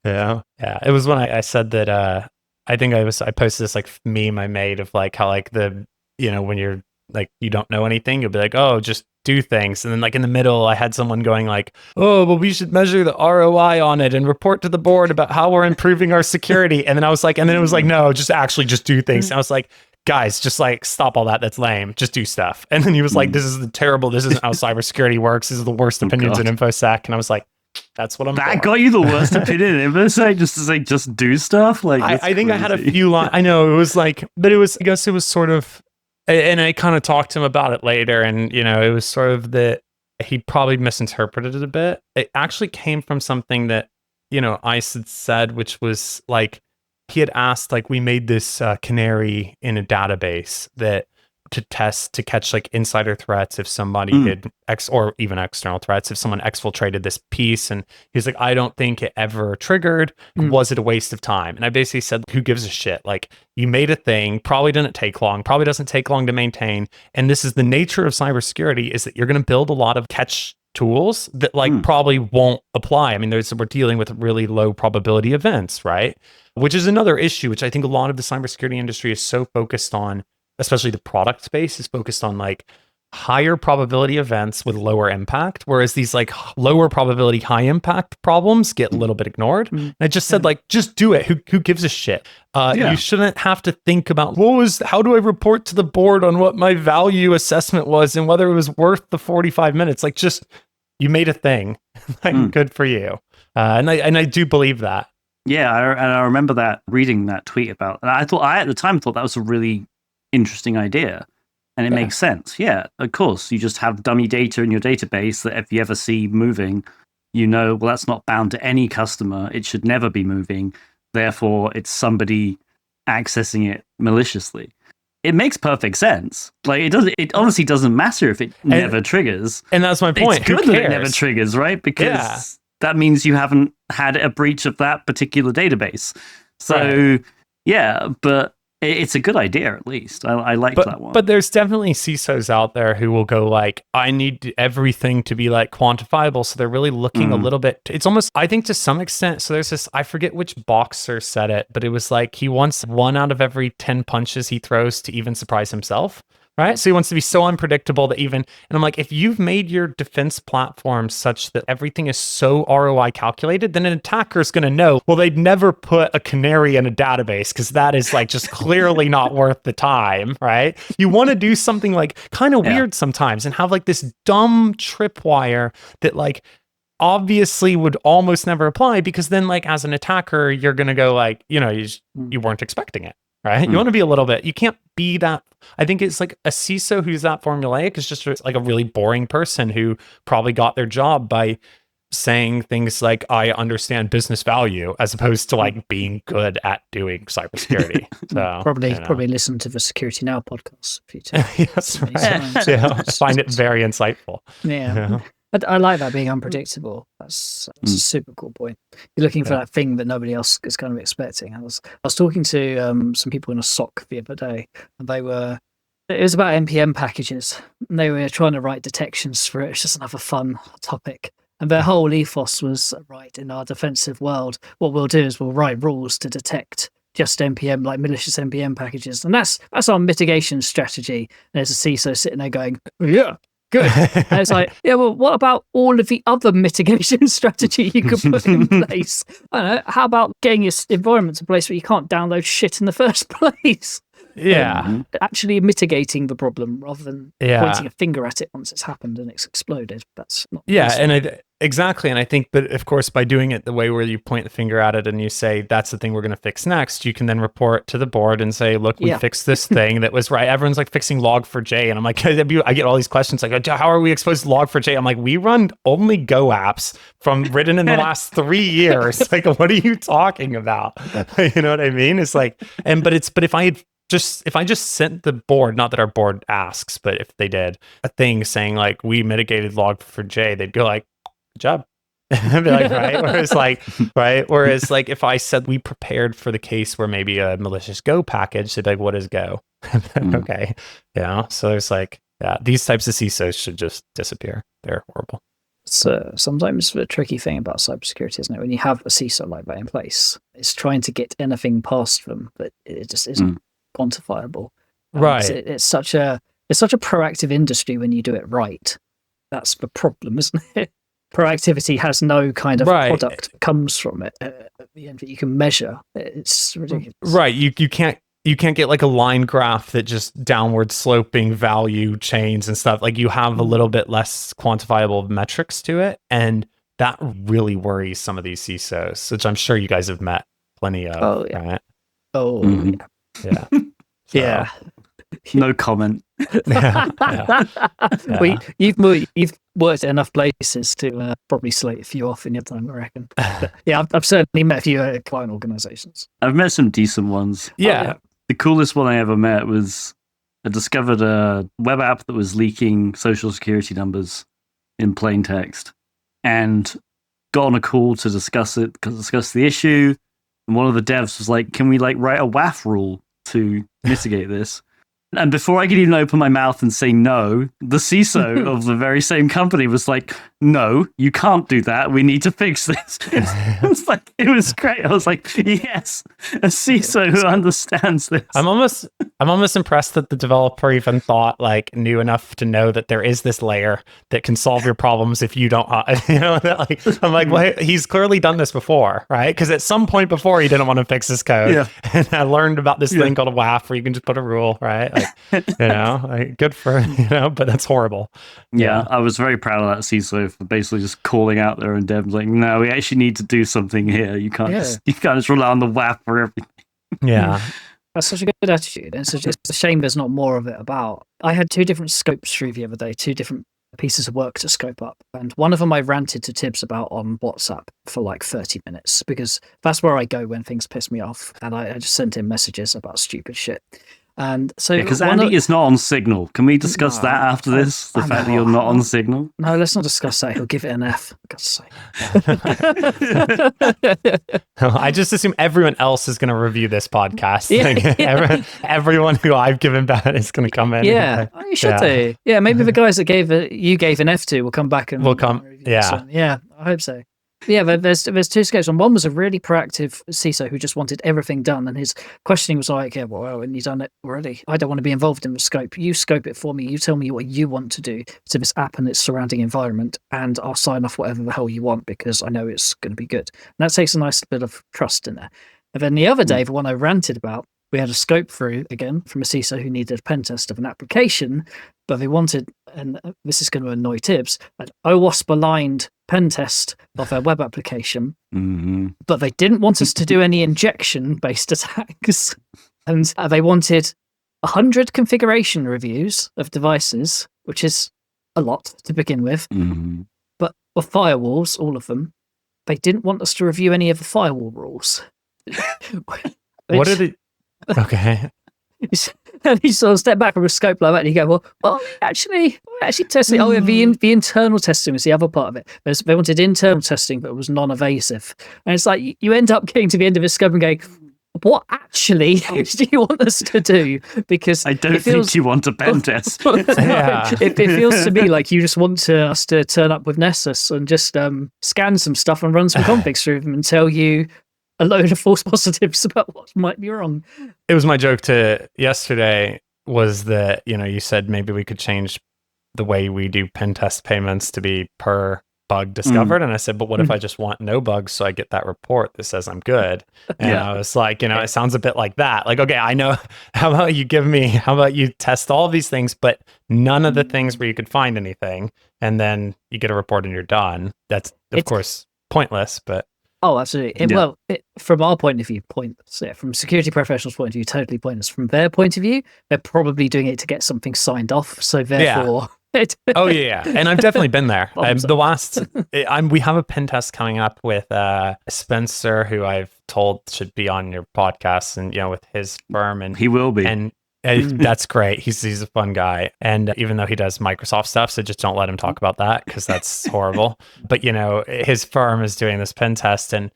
Yeah. It was when I said that, I think I posted this like meme I made of like how like when you're like, you don't know anything, you'll be like, oh, just do things. And then like in the middle, I had someone going like, oh, well, we should measure the ROI on it and report to the board about how we're improving our security. And then I was like, it was like, no, just do things. And I was like, guys, just like stop all that. That's lame. Just do stuff. And then he was like, this isn't how cybersecurity works. This is the worst opinions in InfoSec. And I was like, that's what I'm That for. got you the worst opinion in InfoSec, just to say, just do stuff? Like, I think I had a few lines. I know it was like, but it was, I guess it was sort of, and I kind of talked to him about it later. And, it was sort of that he probably misinterpreted it a bit. It actually came from something that, ICE had said, which was like, he had asked, like, we made this canary in a database that to catch like insider threats if somebody had or even external threats if someone exfiltrated this piece. And he's like, I don't think it ever triggered. Was it a waste of time? And I basically said, who gives a shit? Like, you made a thing, probably didn't take long, probably doesn't take long to maintain. And this is the nature of cybersecurity, is that you're going to build a lot of catch tools that like probably won't apply. I mean, we're dealing with really low probability events, right? Which is another issue, which I think a lot of the cybersecurity industry is so focused on, especially the product space is focused on like higher probability events with lower impact, whereas these like lower probability, high impact problems get a little bit ignored. And I just said, like, just do it. Who gives a shit? You shouldn't have to think about how do I report to the board on what my value assessment was and whether it was worth the 45 minutes. Like, just, you made a thing. Like, good for you. And I do believe that. Yeah, I remember reading that tweet about, and I at the time thought that was a really interesting idea, and it makes sense. Yeah, of course, you just have dummy data in your database that if you ever see moving, well, that's not bound to any customer. It should never be moving. Therefore, it's somebody accessing it maliciously. It makes perfect sense. Like, it honestly doesn't matter if it never triggers. And that's my point. It's good that it never triggers, right? Because that means you haven't had a breach of that particular database. So, but it's a good idea, at least. I like that one. But there's definitely CISOs out there who will go like, I need everything to be like quantifiable. So they're really looking a little bit, it's almost, I think to some extent, so there's this, I forget which boxer said it, but it was like, he wants 1 out of every 10 punches he throws to even surprise himself. Right. So he wants to be so unpredictable that and I'm like, if you've made your defense platform such that everything is so ROI calculated, then an attacker is going to know, well, they'd never put a canary in a database because that is like just clearly not worth the time. Right. You want to do something like kind of weird sometimes and have like this dumb tripwire that like obviously would almost never apply, because then like as an attacker, you're going to go like, you weren't expecting it. Right. You want to be a little bit, you can't be that. I think it's like a CISO who's that formulaic is just like a really boring person who probably got their job by saying things like, I understand business value, as opposed to like being good at doing cybersecurity. So Probably listen to the Security Now podcast if you yes, right. Yeah, find it very insightful. Yeah. I like that being unpredictable. That's a super cool point. You're looking for that thing that nobody else is kind of expecting. I was talking to some people in a SOC the other day, and it was about NPM packages, and they were trying to write detections for it. It's just another fun topic. And their whole ethos was, right, in our defensive world, what we'll do is we'll write rules to detect just NPM, like malicious NPM packages. And that's our mitigation strategy. And there's a CISO sitting there going, yeah, good. And it's like, yeah, well, what about all of the other mitigation strategy you could put in place? I don't know. How about getting your environment to a place where you can't download shit in the first place? Yeah. Actually mitigating the problem rather than pointing a finger at it once it's happened and it's exploded. That's not possible. Exactly. And I think, but of course, by doing it the way where you point the finger at it and you say, that's the thing we're going to fix next, you can then report to the board and say, look, we fixed this thing that was right. Everyone's like fixing Log4j. And I'm like, I get all these questions like, how are we exposed to Log4j? I'm like, we run only Go apps written in the last 3 years. Like, what are you talking about? You know what I mean? It's like, but if I just sent the board, not that our board asks, but if they did a thing saying like, we mitigated Log4j, they'd go like, good job. I'd be like, right? Whereas like if I said we prepared for the case where maybe a malicious Go package, they'd be like, what is Go? Okay. Yeah. So there's like, these types of CISOs should just disappear. They're horrible. So sometimes the tricky thing about cybersecurity, isn't it? When you have a CISO like that in place, it's trying to get anything past them, but it just isn't quantifiable. Right. It's such a proactive industry when you do it right. That's the problem, isn't it? Proactivity has no kind of product that comes from it at the end that you can measure. It's ridiculous. Right. You can't get like a line graph that just downward sloping value chains and stuff. Like you have a little bit less quantifiable metrics to it. And that really worries some of these CISOs, which I'm sure you guys have met plenty of. Oh, yeah. Right? Oh, yeah. Yeah. No comment. You've worked at enough places to probably slate a few off in your time, I reckon. But, I've certainly met a few client organizations. I've met some decent ones. Yeah. The coolest one I ever met was I discovered a web app that was leaking social security numbers in plain text and got on a call to discuss the issue. And one of the devs was like, can we like write a WAF rule to mitigate this? And before I could even open my mouth and say no, the CISO of the very same company was like, no, you can't do that. We need to fix this. It was great. I was like, yes, a CISO who understands this. I'm almost impressed that the developer even knew enough to know that there is this layer that can solve your problems if you don't, I'm like, well, he's clearly done this before, right? Because at some point before he didn't want to fix his code. Yeah. And I learned about this thing called a WAF where you can just put a rule, right? Good for, but that's horrible. Yeah, I was very proud of that CISO for basically just calling out their own devs like, no, we actually need to do something here. You can't just rely on the WAF for everything. Yeah. That's such a good attitude. It's a shame there's not more of it about. I had 2 different scopes through the other day, 2 different pieces of work to scope up. And one of them I ranted to Tibbs about on WhatsApp for like 30 minutes because that's where I go when things piss me off. And I just sent him messages about stupid shit. And so because Andy is not on Signal. Can we discuss that after this? The fact that you're not on Signal? No, let's not discuss that. He'll give it an F. For God's sake. I just assume everyone else is going to review this podcast. Everyone who I've given bad is going to come in. Yeah, you should do. Yeah, maybe the guys that you gave an F to will come back and will come. Yeah, yeah, I hope so. Yeah, there's 2 scopes. And one was a really proactive CISO who just wanted everything done. And his questioning was like, yeah, well, and you've done it already. I don't want to be involved in the scope. You scope it for me. You tell me what you want to do to this app and its surrounding environment. And I'll sign off whatever the hell you want because I know it's going to be good. And that takes a nice bit of trust in there. And then the other day, the one I ranted about, we had a scope through again from a CISO who needed a pen test of an application, but they wanted, and this is going to annoy Tibbs, an OWASP-aligned pen test of their web application, but they didn't want us to do any injection-based attacks, and they wanted 100 configuration reviews of devices, which is a lot to begin with, but were firewalls, all of them. They didn't want us to review any of the firewall rules. What did it? Okay. And you sort of step back from a scope like that and you go, well, actually testing. Oh, yeah, the internal testing was the other part of it. They wanted internal testing, but it was non-evasive. And it's like you end up getting to the end of a scope and going, what actually do you want us to do? Because I don't think you want a pen test. It feels to me like you just want us to turn up with Nessus and just scan some stuff and run some configs through them and tell you a load of false positives about what might be wrong. It was my joke to yesterday was that, you said maybe we could change the way we do pen test payments to be per bug discovered. And I said, but what if I just want no bugs so I get that report that says I'm good? And I was like, it sounds a bit like that. Like, okay, I know. How about you test all of these things, but none of the things where you could find anything, and then you get a report and you're done. That's, of course, pointless, but... Oh, absolutely. Well, from our point of view, pointless. Yeah, from security professionals' point of view, totally pointless. From their point of view, they're probably doing it to get something signed off. So therefore, oh yeah, and I've definitely been there. We have a pen test coming up with Spencer, who I've told should be on your podcast, and with his firm, and he will be. And that's great. He's a fun guy, and even though he does Microsoft stuff, so just don't let him talk about that because that's horrible. But his firm is doing this pen test, and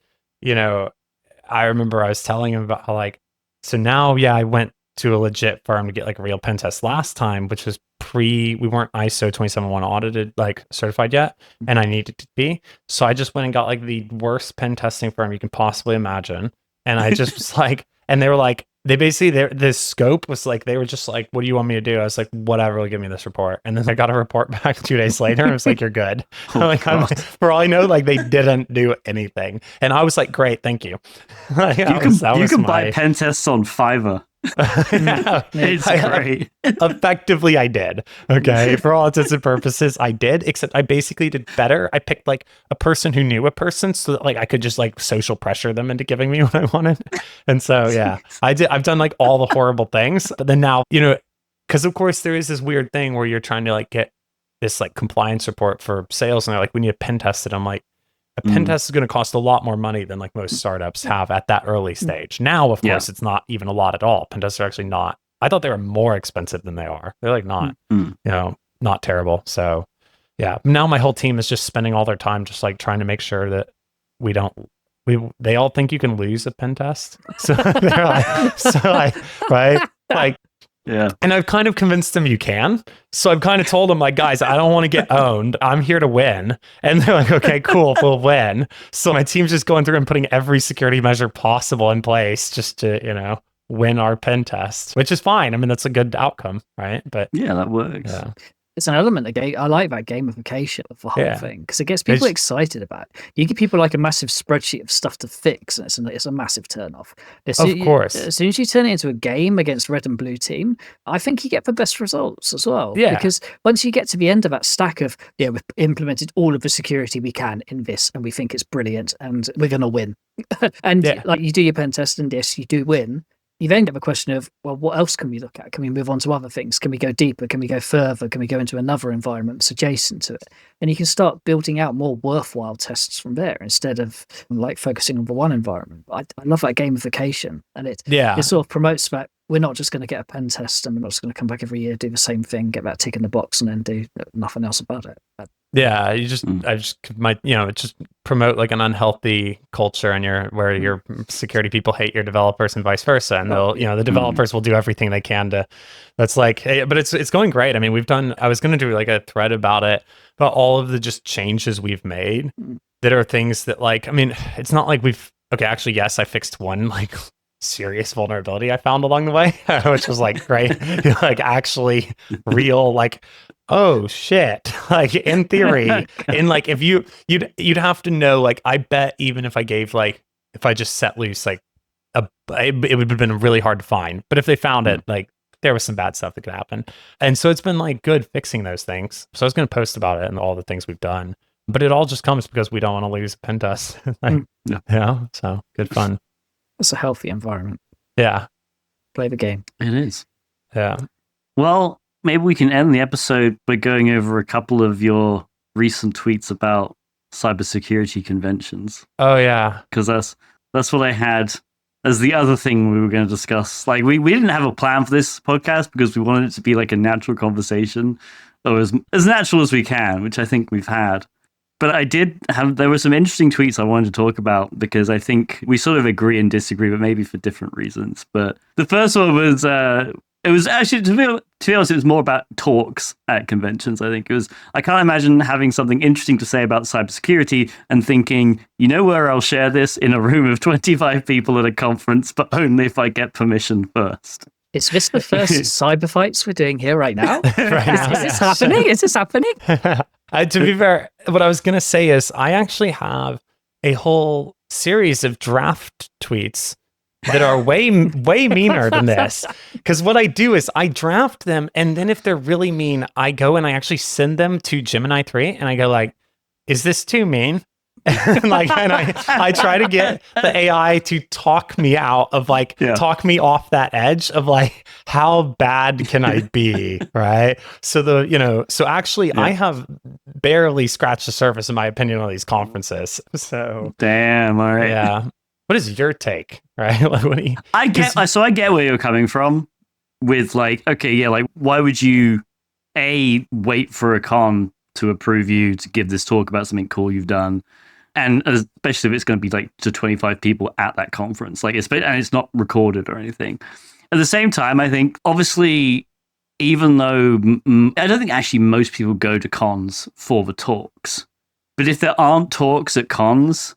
I remember I was telling him about how so now I went to a legit firm to get a real pen test last time, which was we weren't ISO 27001 audited certified yet, and I needed to be. So I just went and got the worst pen testing firm you can possibly imagine, and I just was and they were they basically, the scope was they were just what do you want me to do? I was like, whatever, give me this report. And then I got a report back 2 days later, and it was you're good. For all I know, they didn't do anything. And I was like, great, thank you. You can buy pen tests on Fiverr. It's great. Effectively, I did. Okay, for all intents and purposes, I did. Except I basically did better. I picked a person who knew a person, so that I could just social pressure them into giving me what I wanted. And so I did. I've done all the horrible things, but then now because of course there is this weird thing where you're trying to get this compliance report for sales, and they're we need a pen tested. I'm like, a pen test is going to cost a lot more money than most startups have at that early stage. Now, of course, it's not even a lot at all. Pen tests are actually not. I thought they were more expensive than they are. They're not, not terrible. So, now my whole team is just spending all their time just trying to make sure that they all think you can lose a pen test. So they're right? Yeah. And I've kind of convinced them you can. So I've kind of told them guys, I don't want to get owned. I'm here to win. And they're okay, cool, we'll win. So my team's just going through and putting every security measure possible in place just to, win our pen test, which is fine. I mean, that's a good outcome, right? But yeah, that works. Yeah. It's an element of game. I like that gamification of the whole thing because it gets people excited about it. You give people a massive spreadsheet of stuff to fix, and it's a massive turn-off. Of course. As soon as you turn it into a game against red and blue team, I think you get the best results as well. Yeah. Because once you get to the end of that stack of, we've implemented all of the security we can in this, and we think it's brilliant, and we're going to win. And you do your pen test, and yes, you do win. You then get the question of, well, what else can we look at? Can we move on to other things? Can we go deeper? Can we go further? Can we go into another environment that's adjacent to it? And you can start building out more worthwhile tests from there instead of focusing on the one environment. I love that gamification, and it sort of promotes that we're not just going to get a pen test and we're not just going to come back every year, do the same thing, get that tick in the box, and then do nothing else about it. Yeah, just promote an unhealthy culture where your security people hate your developers and vice versa, and they'll the developers will do everything they can to. That's hey, but it's going great. I mean, I was going to do a thread about it, about all of the just changes we've made that are things that I mean, it's not actually yes, I fixed one serious vulnerability I found along the way, which was great, actually real oh shit, in theory, in if you'd have to know, I bet even if I gave if I just set loose it would have been really hard to find, but if they found it, there was some bad stuff that could happen. And so it's been good fixing those things. So I was going to post about it and all the things we've done, but it all just comes because we don't want to lose a pen test. So good fun. It's a healthy environment. Yeah. Play the game. It is. Yeah. Well, maybe we can end the episode by going over a couple of your recent tweets about cybersecurity conventions. Oh yeah. Because that's what I had as the other thing we were going to discuss. Like we didn't have a plan for this podcast because we wanted it to be like a natural conversation, or as natural as we can, which I think we've had. But there were some interesting tweets I wanted to talk about because I think we sort of agree and disagree, but maybe for different reasons. But the first one was, it was actually, to be honest, it was more about talks at conventions. I think I can't imagine having something interesting to say about cybersecurity and thinking, you know where I'll share this? In a room of 25 people at a conference, but only if I get permission first. Is this the first cyber fights we're doing here right now? Right. Is this happening? Is this happening? To be fair, what I was going to say is I actually have a whole series of draft tweets that are way meaner than this. Because what I do is I draft them, and then if they're really mean, I go and I actually send them to Gemini 3, and I go like, is this too mean? and I try to get the AI to talk me out of talk me off that edge of like, how bad can I be? Right. So I have barely scratched the surface in my opinion on these conferences. So damn. All right. Yeah. What is your take? Right. Like, what do you, I get where you're coming from with like, okay, yeah, like why would you wait for a con to approve you to give this talk about something cool you've done? And especially if it's going to be like to 25 people at that conference, and it's not recorded or anything. At the same time, I think obviously, even though I don't think actually most people go to cons for the talks, but if there aren't talks at cons,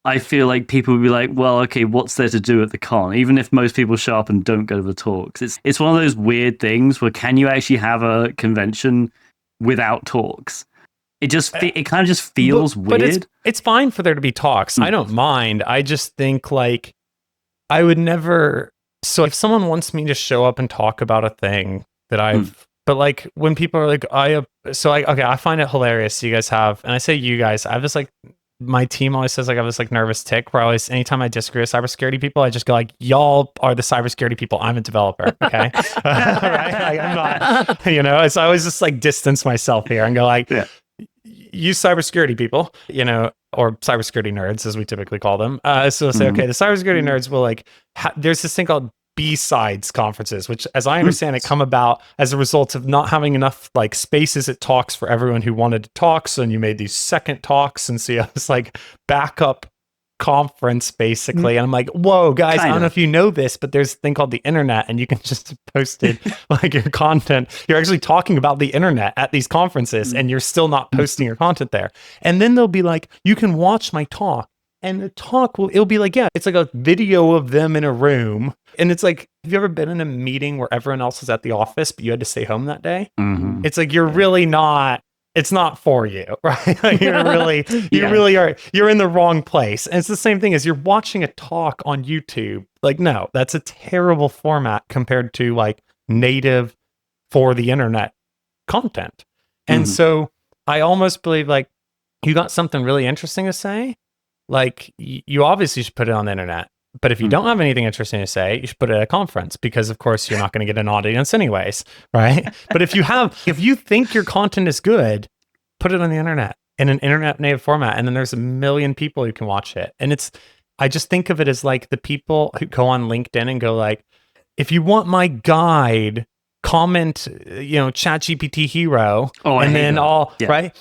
I feel like people will be like, well, okay, what's there to do at the con? Even if most people show up and don't go to the talks, it's one of those weird things where can you actually have a convention without talks? It kind of just feels weird. But it's fine for there to be talks. I don't mind. I just think like I would never. So if someone wants me to show up and talk about a thing that but like when people are like, I find it hilarious. You guys have, and I say you guys, I have this like, my team always says like I have this like nervous tick where anytime I disagree with cybersecurity people, I just go like, y'all are the cybersecurity people. I'm a developer. Okay. Right? Like, I'm not, so I always just like distance myself here and go like, you cybersecurity people, or cybersecurity nerds, as we typically call them. So say, okay, the cybersecurity nerds will like, there's this thing called B-sides conferences, which as I understand it come about as a result of not having enough like spaces at talks for everyone who wanted to talk. So then you made these second talks. And so you have this like backup conference basically. And I'm like, whoa, guys, I don't know if you know this, but there's a thing called the internet and you can just post it like your content. You're actually talking about the internet at these conferences and you're still not posting your content there. And then they'll be like, you can watch my talk. And the talk it'll be like, yeah, it's like a video of them in a room. And it's like, have you ever been in a meeting where everyone else was at the office, but you had to stay home that day? Mm-hmm. It's like, you're really not, it's not for you, right? Like you're really, you're in the wrong place. And it's the same thing as you're watching a talk on YouTube. Like, no, that's a terrible format compared to like native for the internet content. And so I almost believe like you got something really interesting to say. Like you obviously should put it on the internet, but if you don't have anything interesting to say, you should put it at a conference because of course you're not going to get an audience anyways, right? But if you think your content is good, put it on the internet in an internet native format. And then there's a million people who can watch it. And I just think of it as like the people who go on LinkedIn and go like, if you want my guide, comment, ChatGPT hero, right?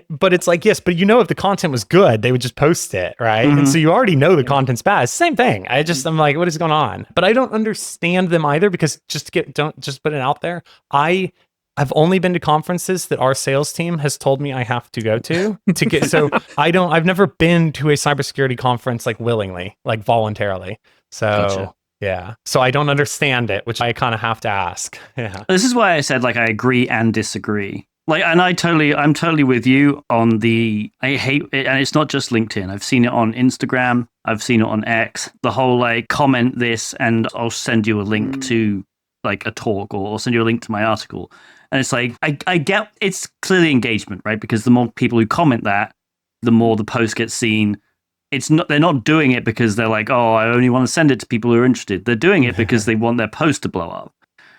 But it's like, yes, but if the content was good, they would just post it, right? And so you already know the content's bad. It's the same thing. I'm like, what is going on? But I don't understand them either because don't just put it out there. I've only been to conferences that our sales team has told me I have to go to get. So I've never been to a cybersecurity conference like willingly, like voluntarily. So. Gotcha. Yeah. So I don't understand it, which I kind of have to ask. Yeah. This is why I said like I agree and disagree. Like, and I'm totally with you on I hate it, and it's not just LinkedIn. I've seen it on Instagram. I've seen it on X. The whole like comment this and I'll send you a link to like a talk or I'll send you a link to my article. And it's like I get it's clearly engagement, right? Because the more people who comment that, the more the post gets seen. They're not doing it because they're like, oh, I only want to send it to people who are interested. They're doing it because they want their post to blow up.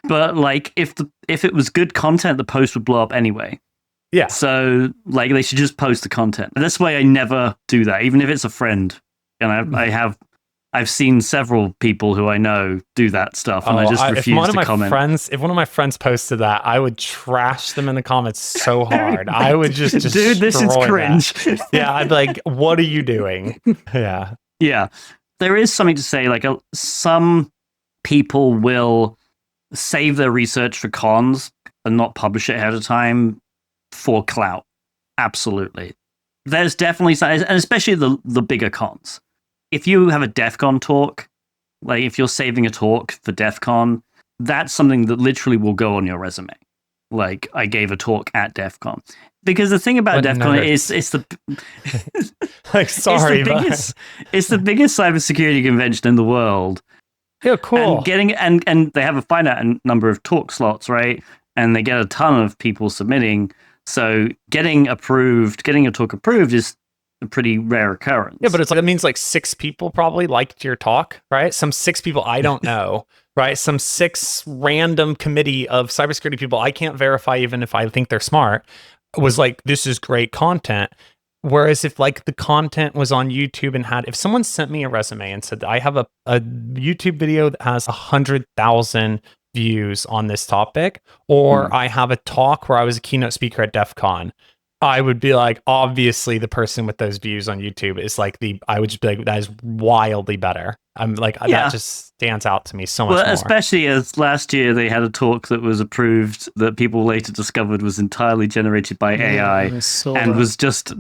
But like if it was good content, the post would blow up anyway. Yeah. So like they should just post the content. And that's why I never do that, even if it's a friend. And I've seen several people who I know do that stuff, and I just refuse to comment. If one of my friends posted that, I would trash them in the comments so hard. I would just dude, this is cringe. Yeah, I'd be like, what are you doing? Yeah. Yeah. There is something to say, like some people will save their research for cons and not publish it ahead of time for clout. Absolutely. There's definitely, and especially the bigger cons. If you have a DEF CON talk, like if you're saving a talk for DEF CON, that's something that literally will go on your resume. Like, I gave a talk at DEF CON. Because the thing about DEF CON is it's the like, sorry, it's the biggest cybersecurity convention in the world. Yeah, cool. And they have a finite number of talk slots, right? And they get a ton of people submitting. So getting a talk approved is a pretty rare occurrence. Yeah, but it's like, it means like 6 people probably liked your talk, right? Some 6 people I don't know, right? Some 6 random committee of cybersecurity people I can't verify even if I think they're smart was like, this is great content. Whereas if like the content was on YouTube and if someone sent me a resume and said, I have a YouTube video that has 100,000 views on this topic, or I have a talk where I was a keynote speaker at DEF CON, I would be like, obviously the person with those views on YouTube is like I would just be like, that is wildly better. I'm like, that just stands out to me so much more. Especially as last year they had a talk that was approved that people later discovered was entirely generated by AI and was just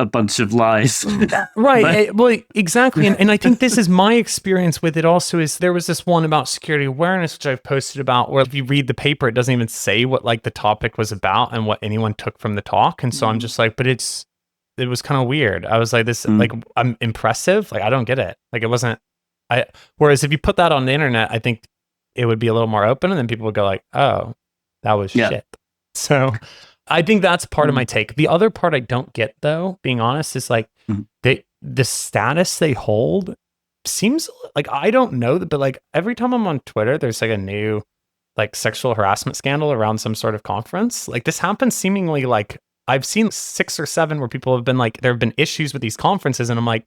a bunch of lies. Right. Well, exactly. And I think this is my experience with it also is there was this one about security awareness, which I've posted about, where if you read the paper, it doesn't even say what like the topic was about and what anyone took from the talk. And so I'm just like, but it was kind of weird. I was like, like, I'm impressive. Like, I don't get it. Like, it wasn't, whereas if you put that on the internet, I think it would be a little more open and then people would go like, oh, that was shit. So I think that's part of my take. The other part I don't get though, being honest, is like the status they hold seems like, I don't know that, but like every time I'm on Twitter, there's like a new like sexual harassment scandal around some sort of conference. Like this happens seemingly like I've seen 6 or 7 where people have been like, there have been issues with these conferences and I'm like,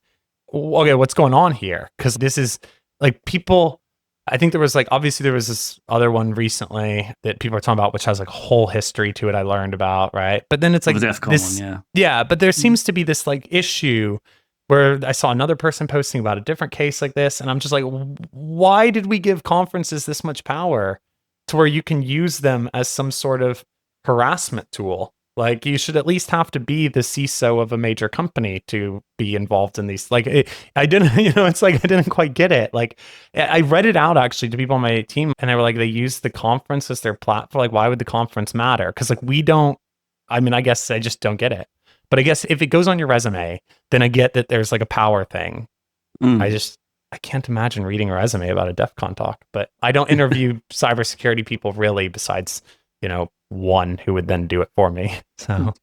okay, what's going on here? Because this is like people, I think there was like, obviously there was this other one recently that people are talking about, which has like a whole history to it I learned about, right? But then it's like this, but there seems to be this like issue where I saw another person posting about a different case like this. And I'm just like, why did we give conferences this much power to where you can use them as some sort of harassment tool? Like you should at least have to be the CISO of a major company to be involved in these. Like I didn't, it's like I didn't quite get it. Like I read it out actually to people on my team, and they were like, they use the conference as their platform. Like, why would the conference matter? Because like we don't. I mean, I guess I just don't get it. But I guess if it goes on your resume, then I get that there's like a power thing. I can't imagine reading a resume about a DEF CON talk. But I don't interview cybersecurity people really, besides one who would then do it for me. So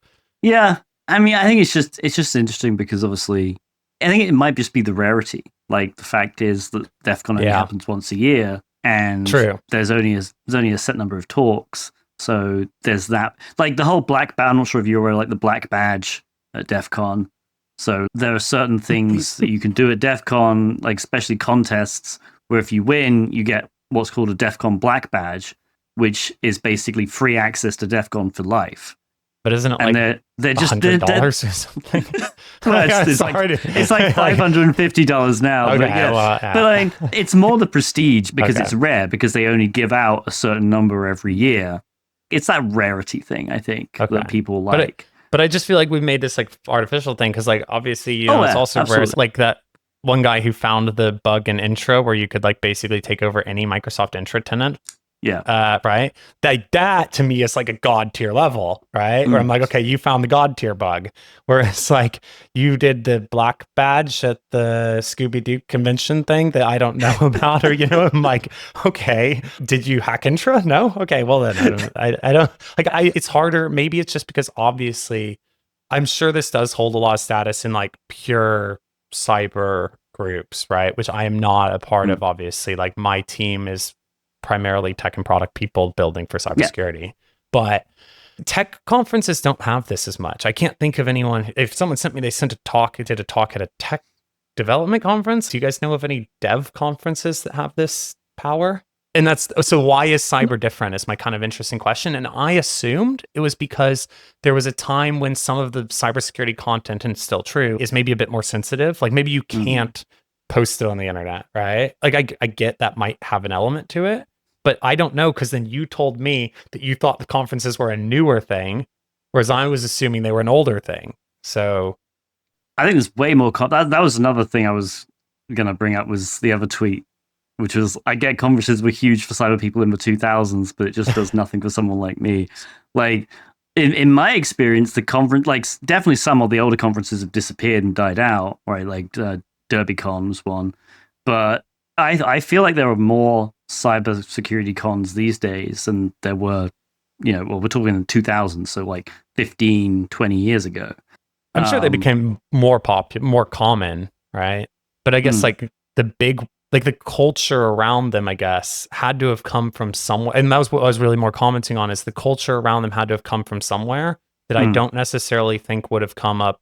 yeah, I mean, I think it's just interesting because obviously I think it might just be the rarity. Like the fact is that DEF CON only happens once a year, and there's only a set number of talks. So there's that. Like the whole black badge. I'm not sure if you're aware, like the black badge at DEF CON. So there are certain things that you can do at DEF CON, like especially contests, where if you win, you get what's called a DEF CON black badge, which is basically free access to DEF CON for life. But isn't it like they're just $100 or something? It's like $550 now. Okay, but I mean, it's more the prestige because it's rare, because they only give out a certain number every year. It's that rarity thing, I think, that people like. But I just feel like we've made this like artificial thing because like obviously it's also rare. It's like that one guy who found the bug in Intro where you could like basically take over any Microsoft Intro tenant. Yeah. Right. That to me is like a God tier level, right? Where I'm like, okay, you found the God tier bug. Whereas like you did the black badge at the Scooby-Doo convention thing that I don't know about, or I'm like, okay, did you hack Intro? No. Okay, well then I don't like. It's harder. Maybe it's just because obviously, I'm sure this does hold a lot of status in like pure cyber groups, right? Which I am not a part of. Obviously, like my team is primarily tech and product people building for cybersecurity. But tech conferences don't have this as much. I can't think of anyone. If someone sent me, they did a talk at a tech development conference. Do you guys know of any dev conferences that have this power? And so why is cyber different is my kind of interesting question. And I assumed it was because there was a time when some of the cybersecurity content, and it's still true, is maybe a bit more sensitive. Like maybe you can't post it on the internet, right? Like I get that might have an element to it, but I don't know, because then you told me that you thought the conferences were a newer thing, whereas I was assuming they were an older thing. So I think there's way more. That was another thing I was going to bring up, was the other tweet, which was, I get conferences were huge for cyber people in the 2000s, but it just does nothing for someone like me. Like, in my experience, the conference, like, definitely some of the older conferences have disappeared and died out, right? Like, DerbyCon was one. But I feel like there are more cyber security cons these days than there were, we're talking in the 2000s, so like 15, 20 years ago. I'm sure they became more common, right? But I guess like the culture around them, I guess, had to have come from somewhere. And that was what I was really more commenting on, is the culture around them had to have come from somewhere that I don't necessarily think would have come up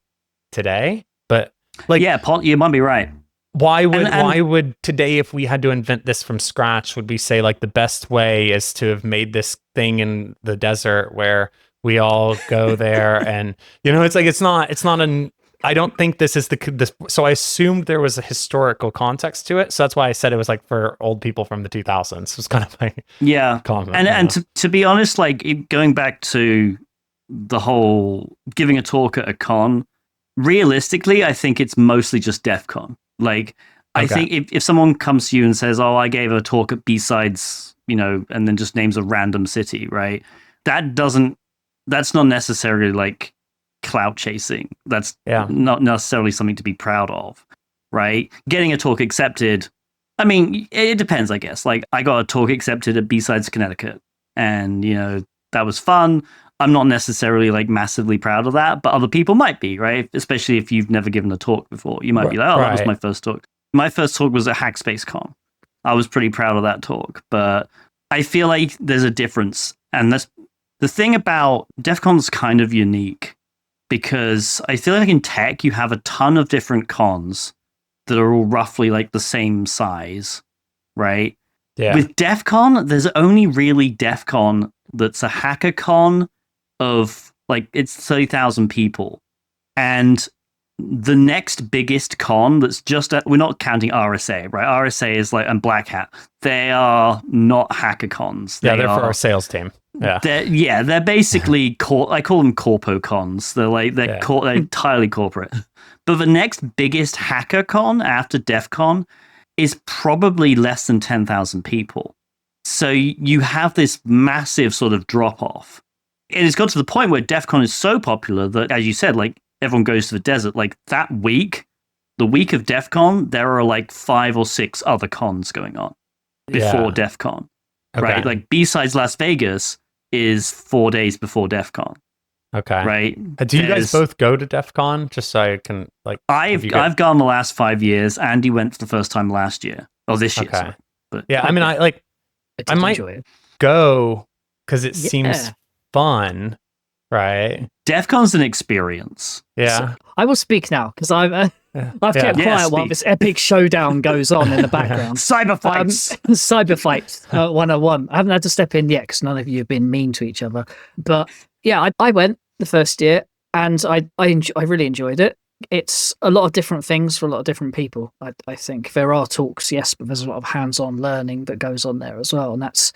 today. But like, yeah, Paul, you might be right. Why would today, if we had to invent this from scratch, would we say like the best way is to have made this thing in the desert where we all go there? And it's like it's not I don't think this is this. So I assumed there was a historical context to it. So that's why I said it was like for old people from the 2000s. It was kind of like comment. And to be honest, like going back to the whole giving a talk at a con, realistically, I think it's mostly just DEF CON. Like, I think if someone comes to you and says, "Oh, I gave a talk at B-Sides," and then just names a random city, right? That's not necessarily like clout chasing. That's not necessarily something to be proud of, right? Getting a talk accepted, I mean, it depends, I guess. Like, I got a talk accepted at B-Sides Connecticut, and that was fun. I'm not necessarily like massively proud of that, but other people might be, right? Especially if you've never given a talk before. You might be like, "Oh, that was my first talk." My first talk was at HackSpaceCon. I was pretty proud of that talk, but I feel like there's a difference. And that's the thing about DEF CON's kind of unique, because I feel like in tech, you have a ton of different cons that are all roughly like the same size, right? Yeah. With DEF CON, there's only really DEF CON that's a hacker con of like, it's 30,000 people. And the next biggest con that's just, we're not counting RSA, right? RSA is like, and Black Hat. They are not hacker cons. They're for our sales team. Yeah. They're basically, I call them corpo cons. They're entirely corporate. But the next biggest hacker con after DEF CON is probably less than 10,000 people. So you have this massive sort of drop off. And it's got to the point where DEF CON is so popular that, as you said, like everyone goes to the desert. Like that week, the week of DEF CON, there are like 5 or 6 other cons going on before DEF CON, right? Like B-Sides Las Vegas is 4 days before DEF CON. Okay. Right. Do you guys both go to DEF CON? Just so I can like. I've gone the last 5 years. Andy went for the first time last year. Oh, this year. Sorry. But yeah, I mean, I might go because it seems fun, right? DEF CON's an experience. Yeah. So I will speak now because I've kept quiet while this epic showdown goes on in the background. Cyber fights. Cyber fights 101. I haven't had to step in yet because none of you have been mean to each other. But yeah, I went the first year and I really enjoyed it. It's a lot of different things for a lot of different people. I think there are talks, yes, but there's a lot of hands-on learning that goes on there as well. And that's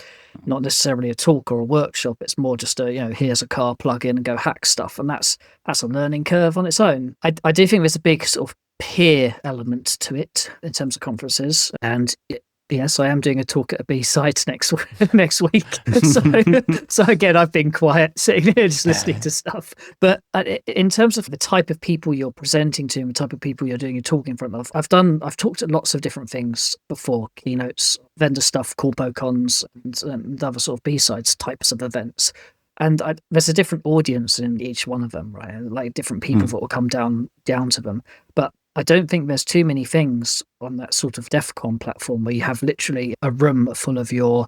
not necessarily a talk or a workshop. It's more just here's a car, plug in and go hack stuff. And that's a learning curve on its own. I do think there's a big sort of peer element to it in terms of conferences. And yes, I am doing a talk at a B-Sides next week. So again, I've been quiet, sitting here just listening to stuff. But in terms of the type of people you're presenting to and the type of people you're doing your talk in front of, I've talked at lots of different things before: keynotes, vendor stuff, corpo cons, and other sort of B-Sides types of events. And there's a different audience in each one of them, right? Like different people that will come down to them. But I don't think there's too many things on that sort of DEF CON platform where you have literally a room full of your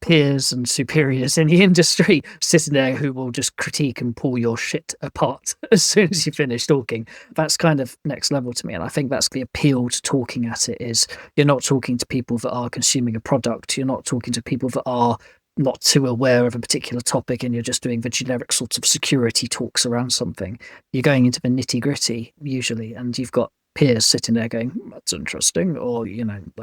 peers and superiors in the industry sitting there who will just critique and pull your shit apart as soon as you finish talking. That's kind of next level to me. And I think that's the appeal to talking at it, is you're not talking to people that are consuming a product. You're not talking to people that are not too aware of a particular topic, and you're just doing the generic sorts of security talks around something. You're going into the nitty gritty usually, and you've got peers sitting there going, that's interesting, or,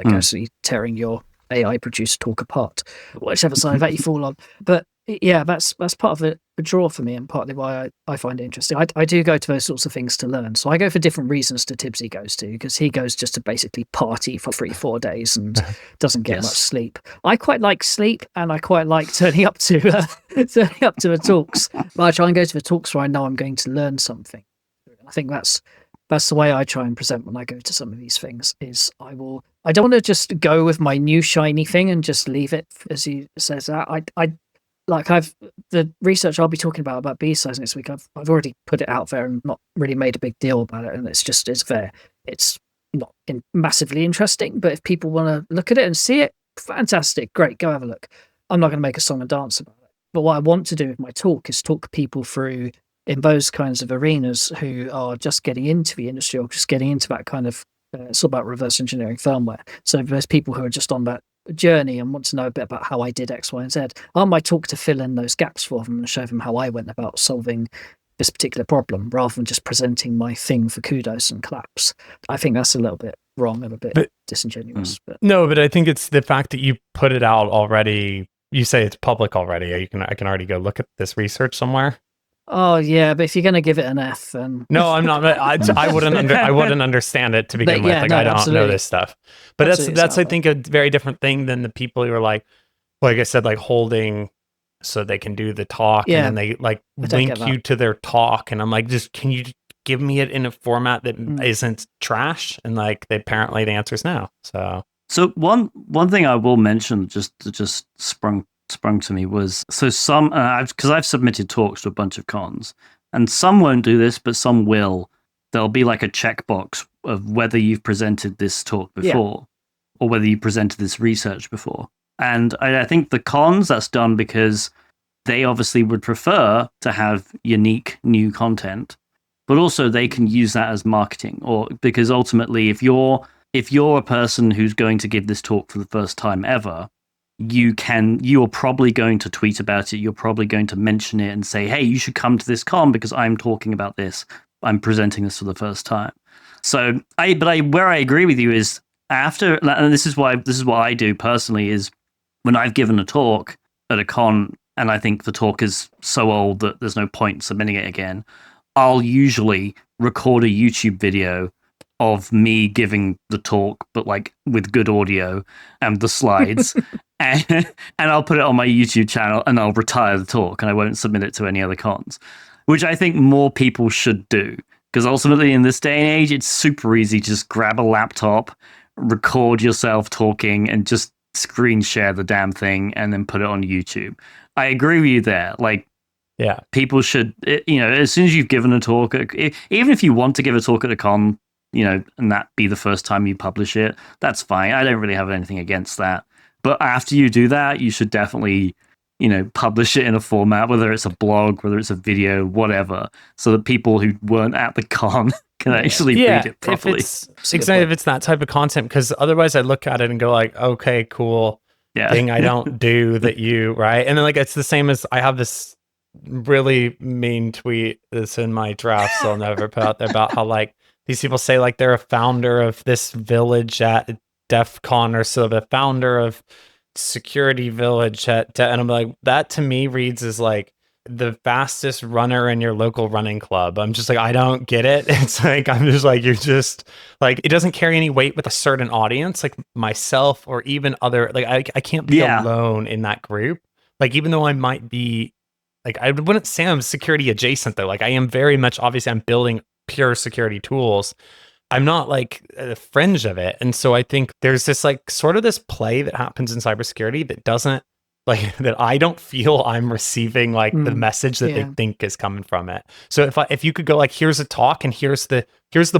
actually tearing your AI produced talk apart, whichever side of that you fall on. But yeah, that's part of the draw for me, and partly why I find it interesting. I do go to those sorts of things to learn. So I go for different reasons to Tibbsy goes to, because he goes just to basically party for 3-4 days and doesn't get much sleep. I quite like sleep, and I quite like turning up to the talks. But I try and go to the talks where I know I'm going to learn something. I think that's the way I try and present when I go to some of these things. Is I don't want to just go with my new shiny thing and just leave it, as he says that. The research I'll be talking about B-sides next week, I've already put it out there and not really made a big deal about it, and it's there. It's not massively interesting, but if people want to look at it and see it, fantastic, great, go have a look. I'm not going to make a song and dance about it. But what I want to do with my talk is talk people through in those kinds of arenas who are just getting into the industry, or just getting into that kind of, it's all about reverse engineering firmware. So there's people who are just on that journey and want to know a bit about how I did X, Y, and Z. I might talk to fill in those gaps for them and show them how I went about solving this particular problem, rather than just presenting my thing for kudos and claps. I think that's a little bit wrong and a bit disingenuous. No, but I think it's the fact that you put it out already. You say it's public already. I can already go look at this research somewhere. Oh yeah, but if you're going to give it an F, then no, I'm not. I wouldn't understand it to begin with. Like, I don't know this stuff. But that's I think a very different thing than the people who are like I said, like holding so they can do the talk, and then they like link you to their talk, and I'm like, just can you give me it in a format that isn't trash? And like, apparently the answer is no. So one thing I will mention just sprung to me was, so some, because I've submitted talks to a bunch of cons, and some won't do this, but some will. There'll be like a checkbox of whether you've presented this talk before, or whether you presented this research before. And I think the cons, that's done because they obviously would prefer to have unique new content, but also they can use that as marketing, or because ultimately if you're a person who's going to give this talk for the first time ever, you're probably going to tweet about it. You're probably going to mention it and say, hey, you should come to this con because I'm talking about this. I'm presenting this for the first time. So where I agree with you is after, and this is what I do personally, is when I've given a talk at a con and I think the talk is so old that there's no point submitting it again, I'll usually record a YouTube video of me giving the talk, but like with good audio and the slides. And I'll put it on my YouTube channel, and I'll retire the talk, and I won't submit it to any other cons, which I think more people should do, because ultimately in this day and age, it's super easy to just grab a laptop, record yourself talking, and just screen share the damn thing and then put it on YouTube. I agree with you there. Like, yeah, people should, as soon as you've given a talk, even if you want to give a talk at a con, and that be the first time you publish it, that's fine. I don't really have anything against that. But after you do that, you should definitely, publish it in a format, whether it's a blog, whether it's a video, whatever, so that people who weren't at the con can actually read it properly. Exactly, if it's that type of content, because otherwise I look at it and go like, okay, cool, thing I don't do that you, right? And then like, it's the same as I have this really mean tweet that's in my draft, so I'll never put out there, about how like these people say like they're a founder of this village at DEF CON, or so the founder of security village at and I'm like, that to me reads as like the fastest runner in your local running club. I'm just like, I don't get it. It's like, I'm just like, you're just like, it doesn't carry any weight with a certain audience, like myself or even other, like I can't be alone in that group. Like, even though I might be like, I wouldn't say I'm security adjacent though. Like, I am very much, obviously I'm building pure security tools. I'm not like a fringe of it. And so I think there's this like sort of this play that happens in cybersecurity that doesn't like, that I don't feel I'm receiving like the message that they think is coming from it. So if you could go like, here's a talk and here's the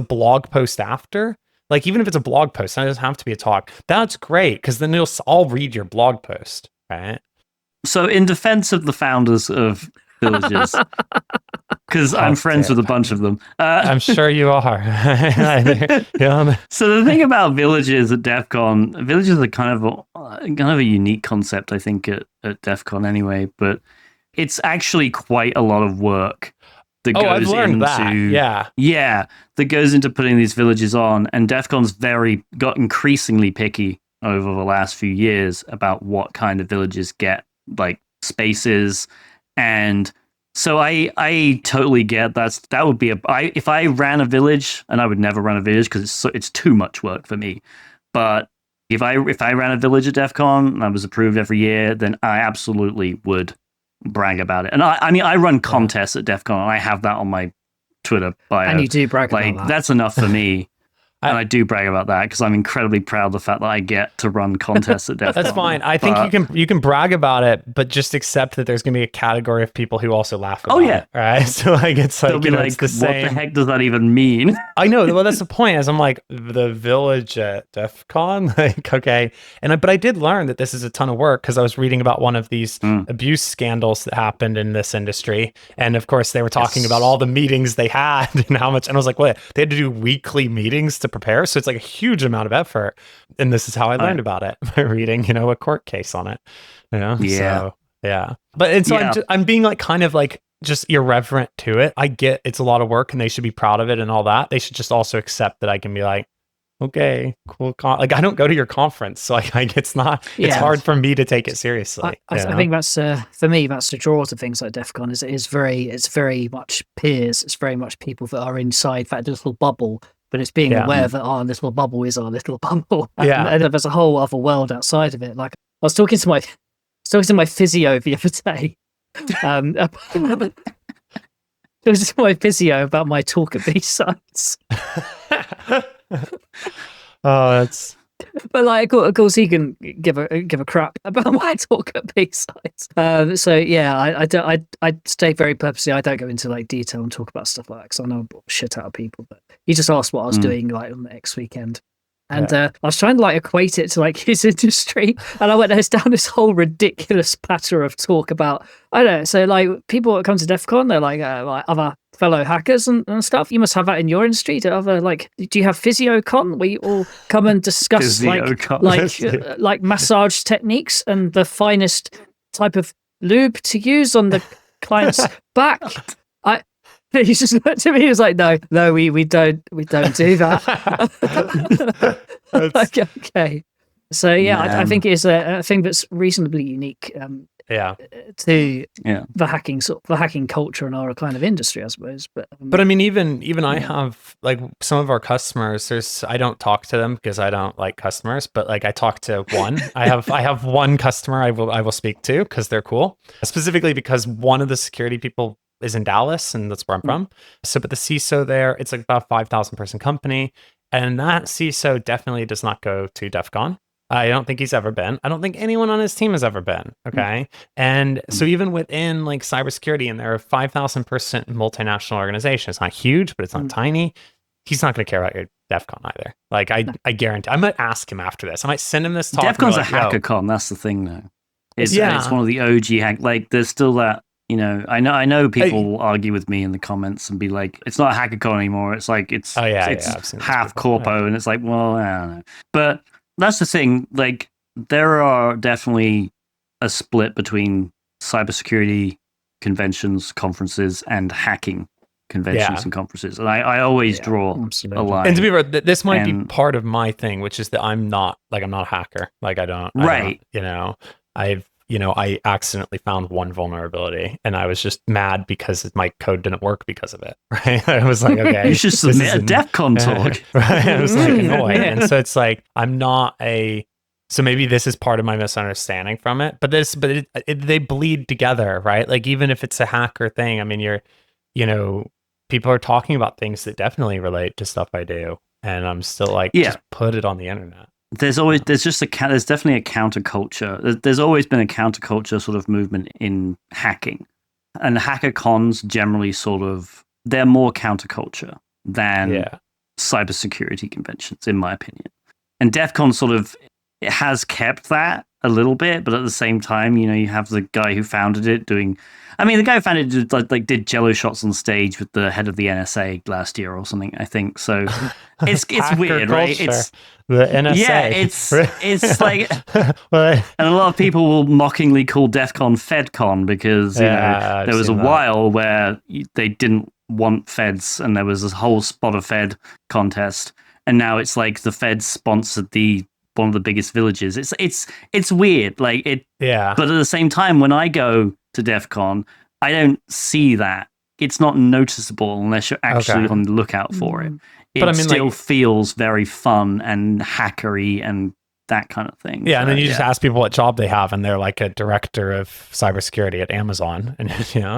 blog post after, like, even if it's a blog post, it doesn't have to be a talk. That's great. Cause then I'll read your blog post. right? So in defense of the founders of Villages, because I'm friends with a bunch of them. I'm sure you are. Yeah. So the thing about Villages at DEF CON, Villages are kind of a unique concept, I think, at DEF CON anyway, but it's actually quite a lot of work that goes I've learned into that. Yeah, that goes into putting these villages on, and DEF CON's got increasingly picky over the last few years about what kind of villages get like spaces. And so I totally get that would be if I ran a village, and I would never run a village because it's too much work for me. But if I ran a village at DEF CON and I was approved every year, then I absolutely would brag about it. And I mean, I run contests at DEF CON, and I have that on my Twitter bio. And you do brag about that. That's enough for me. And I do brag about that because I'm incredibly proud of the fact that I get to run contests at DEF CON. That's fine. I think you can brag about it, but just accept that there's going to be a category of people who also laugh about it. Right? So like it's like, they'll be like, it's the same. What the heck does that even mean? I know. Well, that's the point. As I'm like, the village at DEF CON, like, okay. But I did learn that this is a ton of work because I was reading about one of these abuse scandals that happened in this industry. And of course, they were talking about all the meetings they had and how much. And I was like, what? They had to do weekly meetings to prepare. So it's like a huge amount of effort. And this is how I learned about it by reading, a court case on it. Yeah. So, yeah. But I'm being like kind of like just irreverent to it. I get it's a lot of work and they should be proud of it and all that. They should just also accept that I can be like, okay, cool. Like I don't go to your conference, so like it's not. It's hard for me to take it seriously. I think that's for me. That's the draw to things like DEF CON. It's very much peers. It's very much people that are inside that little bubble. But it's being aware that our little bubble is our little bubble. And there's a whole other world outside of it. Like I was talking to my physio the other day. It was my physio about my talk at B-sides. That's. But like, of course, he can give a crap about my talk at B-sides. So yeah, I stay very purposely. I don't go into like detail and talk about stuff like that because I know shit out of people. But he just asked what I was doing like on the next weekend. And I was trying to like equate it to like his industry, and I went down this whole ridiculous patter of talk about, I don't know, so like people that come to DEF CON, they're like other fellow hackers and stuff. You must have that in your industry. Do you have PhysioCon where you all come and discuss like massage techniques and the finest type of lube to use on the client's back? He just looked at me. He was like, "No, we don't do that." Like, okay, so I think it's a thing that's reasonably unique. To the hacking culture and our kind of industry, I suppose. But I mean, even I have like some of our customers. I don't talk to them because I don't like customers, but like I talk to one. I have one customer I will speak to because they're cool. Specifically because one of the security people is in Dallas, and that's where I'm from. So, but the CISO there, it's like about a 5,000 person company, and that CISO definitely does not go to DEF CON. I don't think he's ever been. I don't think anyone on his team has ever been. Okay. And so even within like cybersecurity, and they're a 5,000 person multinational organization, it's not huge, but it's not tiny. He's not going to care about your DEF CON either. Like I guarantee, I might ask him after this. I might send him this talk. DEF CON's a HackerCon. That's the thing though. It's one of the OG hack. Like there's still that, I know people will argue with me in the comments and be like, it's not a HackerCon anymore. It's like, it's half corpo. And it's like, well, I don't know. But that's the thing. Like, there are definitely a split between cybersecurity conventions, conferences, and hacking conventions and conferences. And I always draw a line. And to be fair, this might be part of my thing, which is that I'm not a hacker. Like, I don't, I accidentally found one vulnerability and I was just mad because my code didn't work because of it. Right. I was like, okay. You should submit a DEF CON talk. Right. I was like annoyed. And so it's like, so maybe this is part of my misunderstanding from it, but they bleed together, right? Like even if it's a hacker thing, I mean, people are talking about things that definitely relate to stuff I do. And I'm still like, just put it on the internet. There's definitely a counterculture. There's always been a counterculture sort of movement in hacking, and hacker cons generally they're more counterculture than cybersecurity conventions, in my opinion. And DEF CON it has kept that a little bit, but at the same time, you have the guy who founded it doing. I mean, the guy who founded it did Jello shots on stage with the head of the NSA last year or something, I think. So it's weird, right? It's the NSA. Yeah, it's like, and a lot of people will mockingly call DEF CON FedCon because there was a while where they didn't want feds, and there was this whole spot of Fed contest, and now it's like the feds sponsored one of the biggest villages. It's weird, like it. Yeah. But at the same time, when I go to DEF CON, I don't see that. It's not noticeable unless you're actually on the lookout for it. It still feels very fun and hackery and that kind of thing. Yeah, and then you just ask people what job they have, and they're like a director of cybersecurity at Amazon. And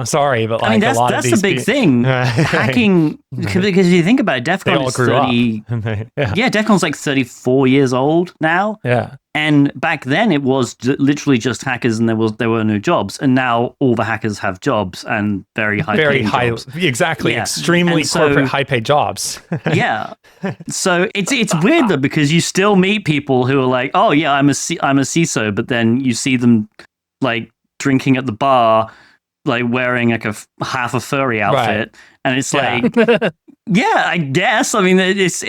sorry, but like that's the big thing. Hacking, because if you think about it, DEF CON is 30. DEF CON's like 34 years old now. Yeah. And back then it was literally just hackers, and there were no jobs. And now all the hackers have jobs, and very high jobs. Exactly. Yeah. Extremely corporate high paid jobs. Yeah. So it's weird though, because you still meet people who are like, oh yeah, I'm a CISO, but then you see them like drinking at the bar, like wearing like half a furry outfit, and it's like, yeah, I guess. I mean, it's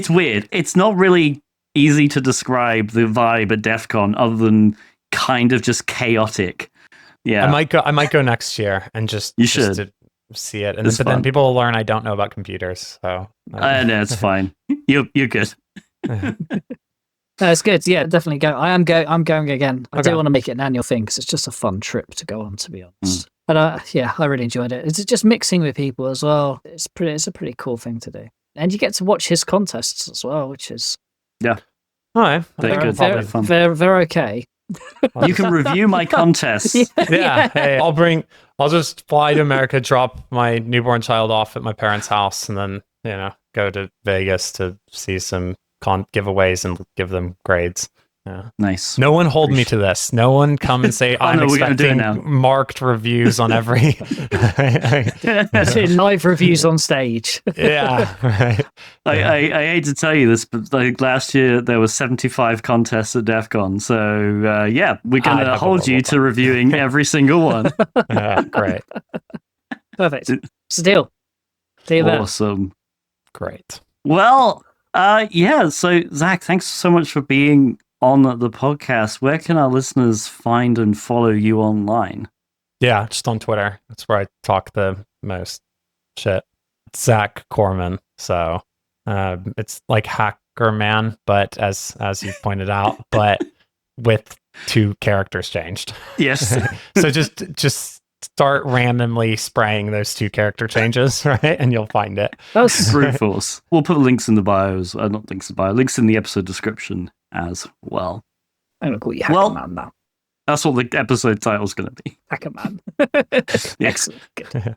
weird. It's not really easy to describe the vibe at DEF CON other than kind of just chaotic. Yeah, I might go next year and just to see it, and then people will learn I don't know about computers. So no, it's fine. You're good. No, it's good. Yeah, definitely go. I'm going again. I do want to make it an annual thing because it's just a fun trip to go on, to be honest. But I really enjoyed it. It's just mixing with people as well. It's a pretty cool thing to do, and you get to watch his contests as well, which is all right. They're good. They're okay. You can review my contests. Hey, I'll just fly to America, drop my newborn child off at my parents' house, and then go to Vegas to see some giveaways and give them grades. Yeah. Nice. No one hold me to this. No one come and say I'm expecting marked reviews on every live reviews on stage. Yeah. Right. I hate to tell you this, but like last year there were 75 contests at DEF CON. So we're gonna hold you to reviewing every single one. Great. Perfect. It's a deal. Awesome. Great. Well, so Zach, thanks so much for being on the podcast. Where can our listeners find and follow you online? Yeah, just on Twitter. That's where I talk the most shit. It's HackKorman. So it's like HackKorman, but as you pointed out, but with 2 characters changed. Yes. So just start randomly spraying those 2 character changes, right? And you'll find it. That's brute force. We'll put links in the bios. Not links in the bio. Links in the episode description as well. I'm going to call you HackerMan now. That's what the episode title's going to be. HackerMan. Excellent. Good.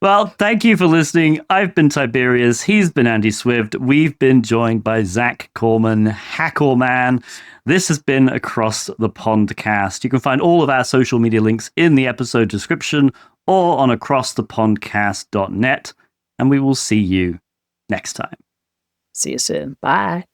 Well, thank you for listening. I've been Tiberius. He's been Andy Swift. We've been joined by Zach Korman, HackKorman. This has been Across the Pondcast. You can find all of our social media links in the episode description or on acrossthepondcast.net. And we will see you next time. See you soon. Bye.